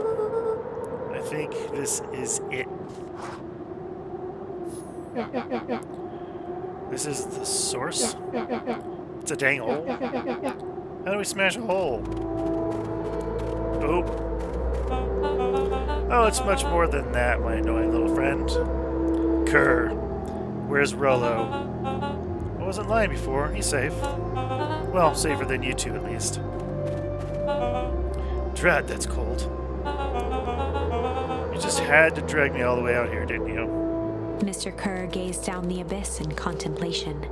I think this is it. This is the source? It's a dang hole? How do we smash a hole? Oh. Oh, it's much more than that, my annoying little friend. Kerr. Where's Rollo? I wasn't lying before. He's safe. Well, safer than you two, at least. Drat, that's cold. You just had to drag me all the way out here, didn't you? Mr. Kerr gazed down the abyss in contemplation.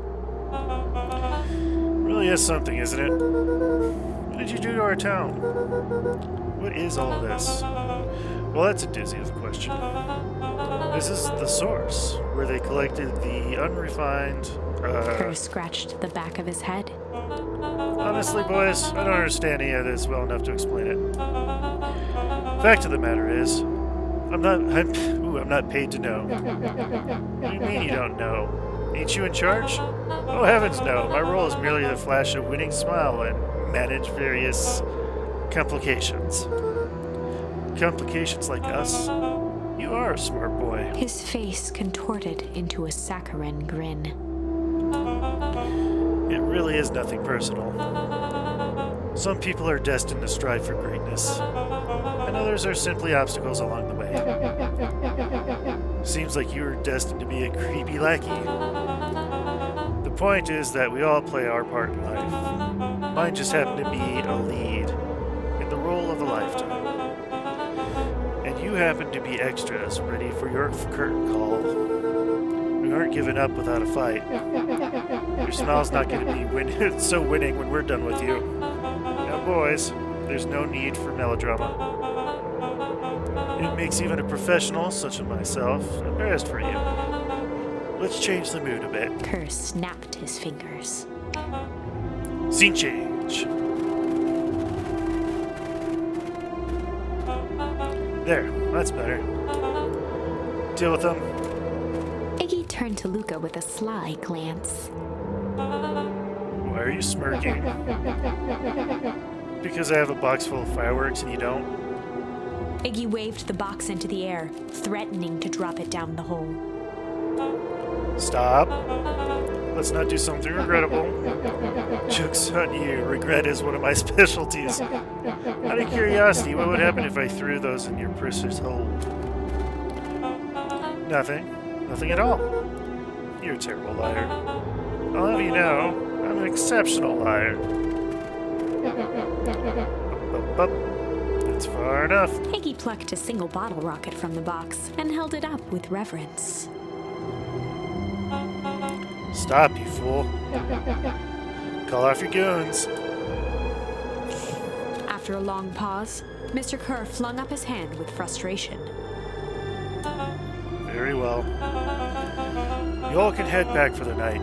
Really is something, isn't it? What did you do to our town? What is all this? Well, that's a doozy of a question. This is the source, where they collected the unrefined, Kerr scratched the back of his head. Honestly, boys, I don't understand any of this well enough to explain it. Fact of the matter is, I'm not paid to know. What do you mean you don't know? Ain't you in charge? Oh heavens no, my role is merely to flash a winning smile and manage various complications. Complications like us? You are a smart boy. His face contorted into a saccharine grin. It really is nothing personal. Some people are destined to strive for greatness, and others are simply obstacles along the way. Seems like you were destined to be a creepy lackey. The point is that we all play our part in life. Mine just happened to be a lead in the role of a lifetime. And you happen to be extras ready for your curtain call. We aren't giving up without a fight. Your smile's not going to be so winning when we're done with you. Now, boys, there's no need for melodrama. It makes even a professional, such as myself, embarrassed for you. Let's change the mood a bit. Kerr snapped his fingers. Scene change. There, that's better. Deal with them. Iggy turned to Luca with a sly glance. Why are you smirking? Because I have a box full of fireworks and you don't? Iggy waved the box into the air, threatening to drop it down the hole. Stop. Let's not do something regrettable. Joke's on you. Regret is one of my specialties. Out of curiosity, what would happen if I threw those in your precious hole? Nothing. Nothing at all. You're a terrible liar. I'll have you know, I'm an exceptional liar. Up. That's far enough. Iggy plucked a single bottle rocket from the box and held it up with reverence. Stop, you fool. Call off your goons. After a long pause, Mr. Kerr flung up his hand with frustration. Very well. You all can head back for the night.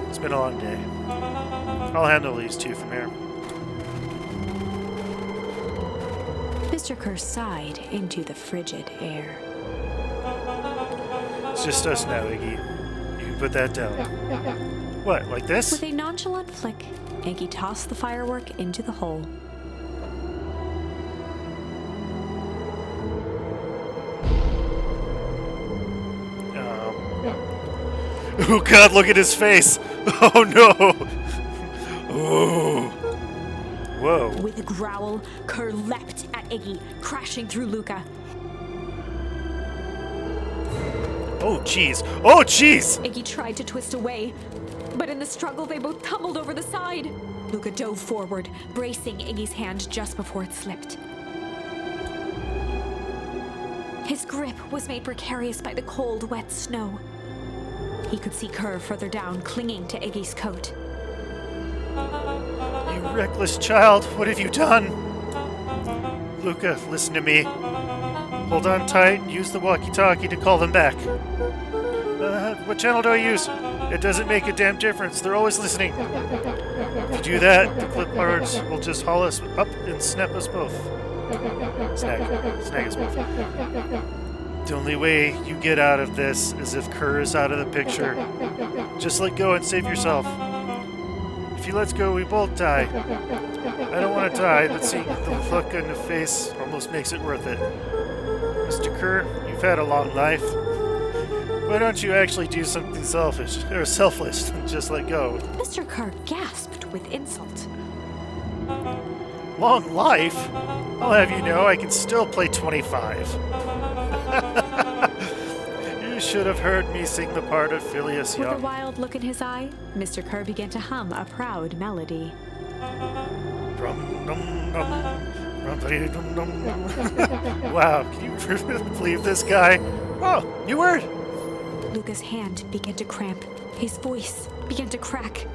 It's been a long day. I'll handle these two from here. Mr. Kerr sighed into the frigid air. It's just us now, Iggy. You can put that down. What, like this? With a nonchalant flick, Iggy tossed the firework into the hole. Oh god, look at his face! Oh no! Oh. Whoa. With a growl, Kerr leapt at Iggy, crashing through Luca. Oh jeez! Oh jeez! Iggy tried to twist away, but in the struggle they both tumbled over the side. Luca dove forward, bracing Iggy's hand just before it slipped. His grip was made precarious by the cold, wet snow. He could see Kerr further down, clinging to Iggy's coat. You reckless child, what have you done? Luca, listen to me. Hold on tight and use the walkie-talkie to call them back. What channel do I use? It doesn't make a damn difference. They're always listening. If you do that, the clipboards will just haul us up and snap us both. Snag us both. The only way you get out of this is if Kerr is out of the picture. Just let go and save yourself. If he lets go, we both die. I don't want to die, but seeing the look on the face almost makes it worth it. Mr. Kerr, you've had a long life. Why don't you actually do something selfish, or selfless, and just let go? Mr. Kerr gasped with insult. Long life? I'll have you know I can still play 25. You should have heard me sing the part of Phileas With a Young. wild look in his eye, Mr. Kerr began to hum a proud melody. Wow, can you really believe this guy? Oh, new word! Luca's hand began to cramp. His voice began to crack.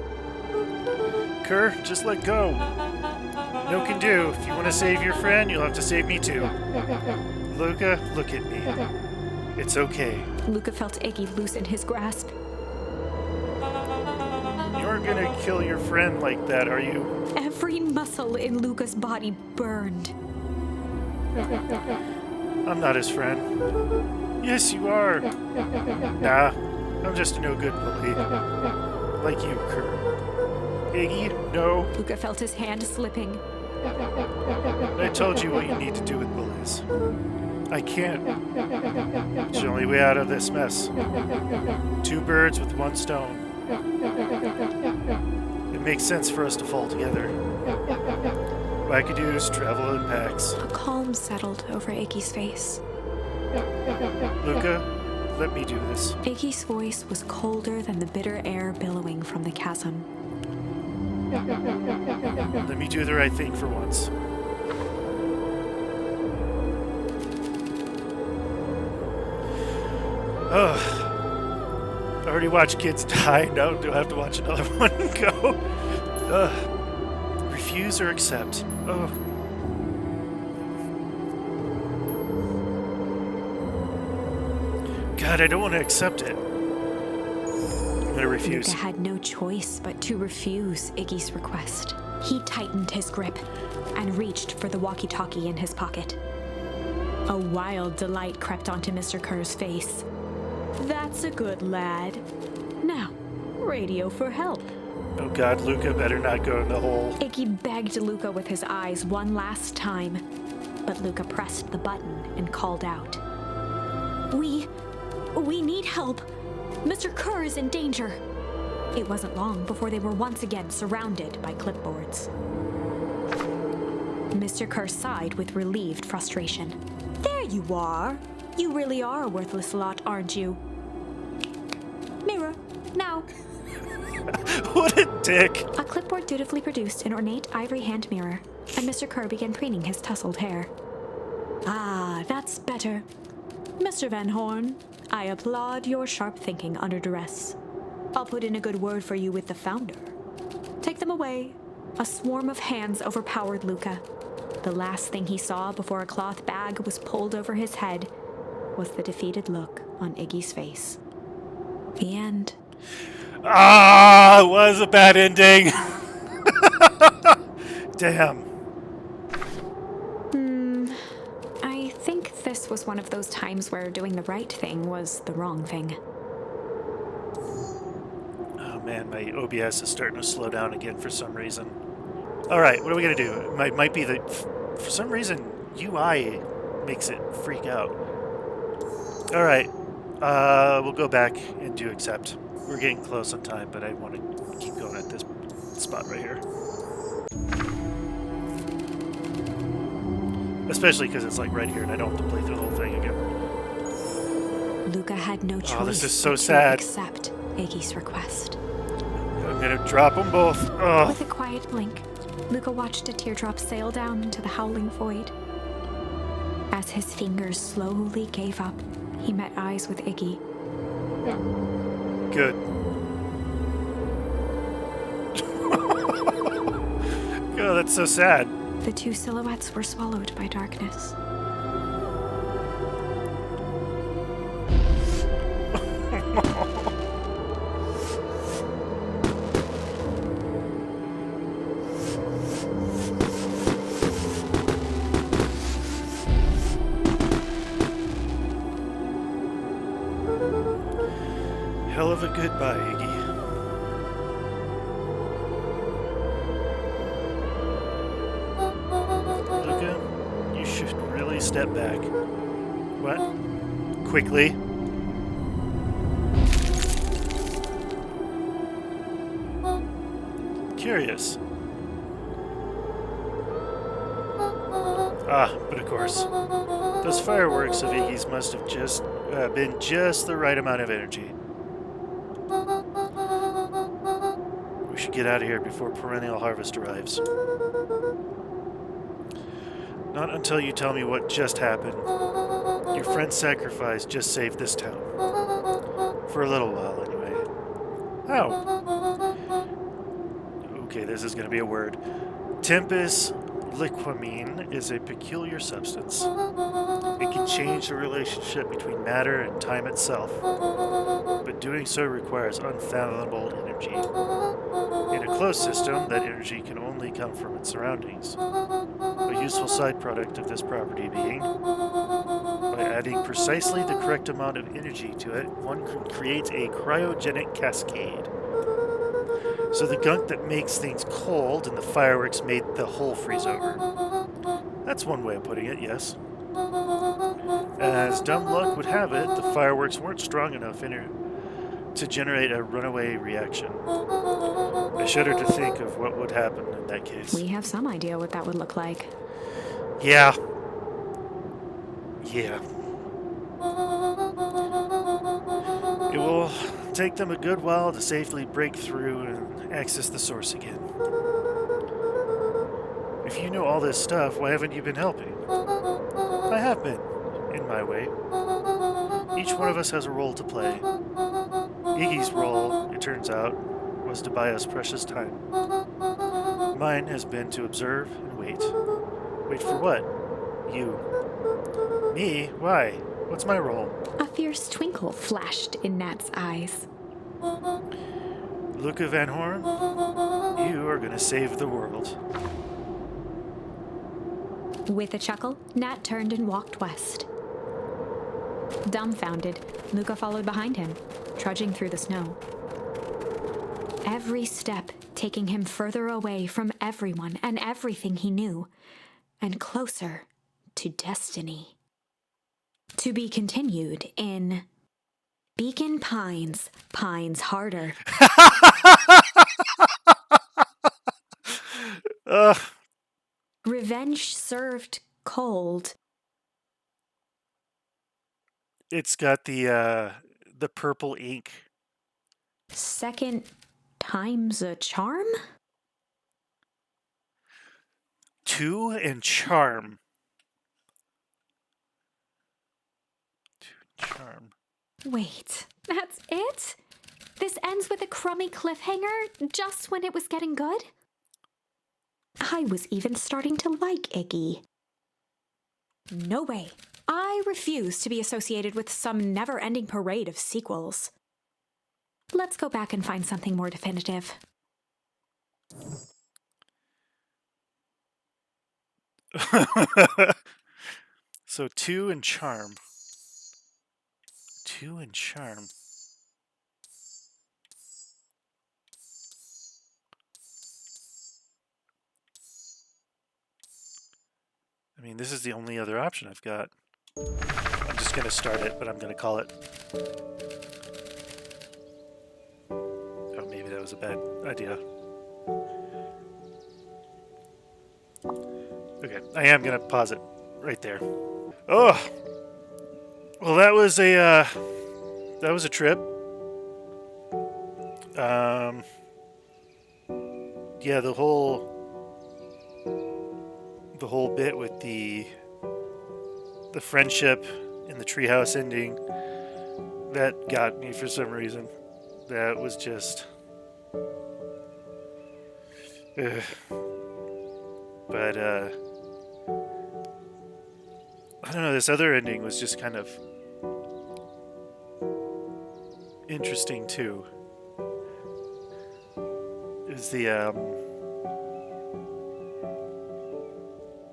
Kerr, just let go. No can do. If you want to save your friend, you'll have to save me too. Luca, look at me. It's okay. Luca felt Iggy loosen his grasp. You're gonna kill your friend like that, are you? Every muscle in Luca's body burned. I'm not his friend. Yes, you are. Nah, I'm just a no-good bully. Like you, Kerr. Iggy, no. Luca felt his hand slipping. I told you what you need to do with bullies. I can't. It's the only way out of this mess. Two birds with one stone. It makes sense for us to fall together. Wackadoos travel in packs. A calm settled over Iggy's face. Luca, let me do this. Iggy's voice was colder than the bitter air billowing from the chasm. Let me do the right thing for once. Ugh. I already watched kids die. Now do I have to watch another one go? Ugh. Refuse or accept? Oh. God, I don't want to accept it. I'm gonna refuse. Luca had no choice but to refuse Iggy's request. He tightened his grip and reached for the walkie-talkie in his pocket. A wild delight crept onto Mr. Kerr's face. That's a good lad. Now, radio for help. Oh God, Luca better not go in the hole. Iggy begged Luca with his eyes one last time, but Luca pressed the button and called out. We need help. Mr. Kerr is in danger. It wasn't long before they were once again surrounded by clipboards. Mr. Kerr sighed with relieved frustration. There you are. You really are a worthless lot, aren't you? Mirror, now. What a dick. A clipboard dutifully produced an ornate ivory hand mirror, and Mr. Kerr began preening his tousled hair. Ah, that's better. Mr. Van Horn, I applaud your sharp thinking under duress. I'll put in a good word for you with the founder. Take them away. A swarm of hands overpowered Luca. The last thing he saw before a cloth bag was pulled over his head was the defeated look on Iggy's face. The end. Ah, it was a bad ending. Damn. I think this was one of those times where doing the right thing was the wrong thing. Oh man, my OBS is starting to slow down again for some reason. Alright, what are we gonna do? It might be that, for some reason, UI makes it freak out. Alright, we'll go back and do accept. We're getting close on time, but I want to keep going at this spot right here. Especially because it's like right here and I don't have to play through the whole thing again. Luca had no choice this is so but sad. to accept Iggy's request. I'm gonna drop them both. Ugh. With a quiet blink, Luca watched a teardrop sail down into the howling void. As his fingers slowly gave up, he met eyes with Iggy. Good. Oh, that's so sad. The two silhouettes were swallowed by darkness. Hell of a goodbye, Iggy. Luca, you should really step back. What? Quickly. Curious. Ah, but of course. Those fireworks of Iggy's must have just been just the right amount of energy. We should get out of here before perennial harvest arrives. Not until you tell me what just happened. Your friend's sacrifice just saved this town. For a little while, anyway. How? Okay, this is going to be a word. Tempus liquamine is a peculiar substance. It can change the relationship between matter and time itself, but doing so requires unfathomable energy. In a closed system, that energy can only come from its surroundings. A useful side product of this property being, by adding precisely the correct amount of energy to it, one can create a cryogenic cascade. So the gunk that makes things cold and the fireworks made the whole freeze over. That's one way of putting it, yes. As dumb luck would have it, the fireworks weren't strong enough to generate a runaway reaction. I shudder to think of what would happen in that case. We have some idea what that would look like. Yeah. Yeah. It will take them a good while to safely break through and access the source again. If you know all this stuff, why haven't you been helping? I have been, in my way. Each one of us has a role to play. Iggy's role, it turns out, was to buy us precious time. Mine has been to observe and wait. Wait for what? You. Me? Why? What's my role? A fierce twinkle flashed in Nat's eyes. Luca Van Horn, you are going to save the world. With a chuckle, Nat turned and walked west. Dumbfounded, Luca followed behind him, trudging through the snow. Every step taking him further away from everyone and everything he knew, and closer to destiny. To be continued in Beacon Pines, Pines Harder. Revenge served cold. It's got the purple ink. Second time's a charm? Two and charm. Charm. Wait, that's it? This ends with a crummy cliffhanger just when it was getting good? I was even starting to like Iggy. No way. I refuse to be associated with some never-ending parade of sequels. Let's go back and find something more definitive. So two and charm. Two and charm. I mean, this is the only other option I've got. I'm just going to start it, but I'm going to call it. Oh, maybe that was a bad idea. Okay, I am going to pause it right there. Oh! Well, that was a trip. Yeah, the whole bit with the the friendship in the treehouse ending, that got me for some reason. That was just. Ugh. But I don't know. This other ending was just kind of interesting too. Is the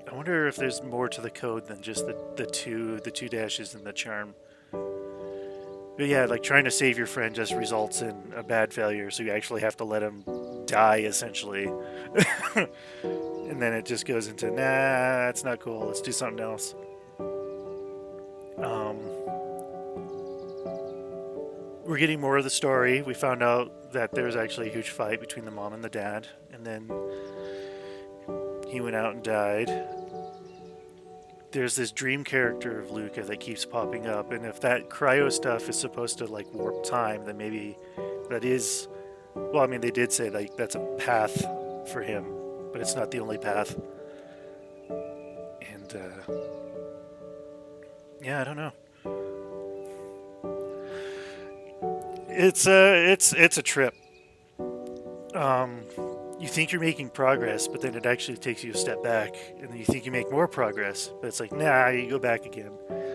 I wonder if there's more to the code than just the two dashes and the charm. But yeah, like trying to save your friend just results in a bad failure, so you actually have to let him die essentially. And then it just goes into, nah, that's not cool. Let's do something else. We're getting more of the story. We found out that there was actually a huge fight between the mom and the dad, and then he went out and died. There's this dream character of Luca that keeps popping up, and if that cryo stuff is supposed to like warp time, then maybe that is. Well, I mean, they did say like that's a path for him, but it's not the only path. And yeah, I don't know. It's a trip. You think you're making progress, but then it actually takes you a step back, and then you think you make more progress, but it's like, nah, you go back again.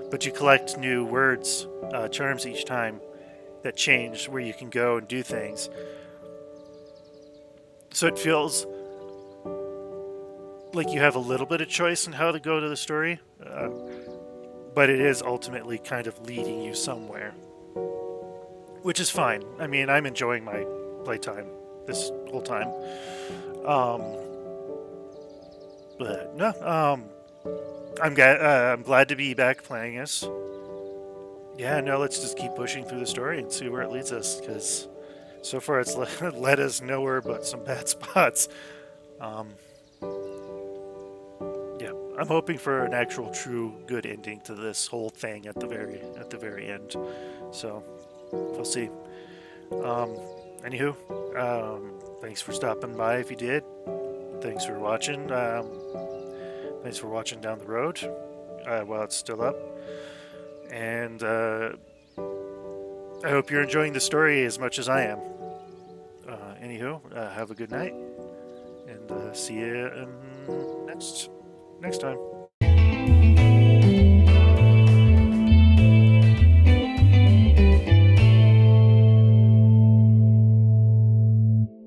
But you collect new words, charms each time that change where you can go and do things. So it feels like you have a little bit of choice in how to go to the story, but it is ultimately kind of leading you somewhere, which is fine. I mean, I'm enjoying my playtime this whole time. But no, I'm glad to be back playing this. Yeah, no, let's just keep pushing through the story and see where it leads us, because so far it's led us nowhere but some bad spots. Yeah, I'm hoping for an actual, true, good ending to this whole thing at the very end. So we'll see. Anywho, thanks for stopping by if you did. Thanks for watching. Thanks for watching down the road while it's still up. And I hope you're enjoying the story as much as I am. Anywho, have a good night, and see you next time.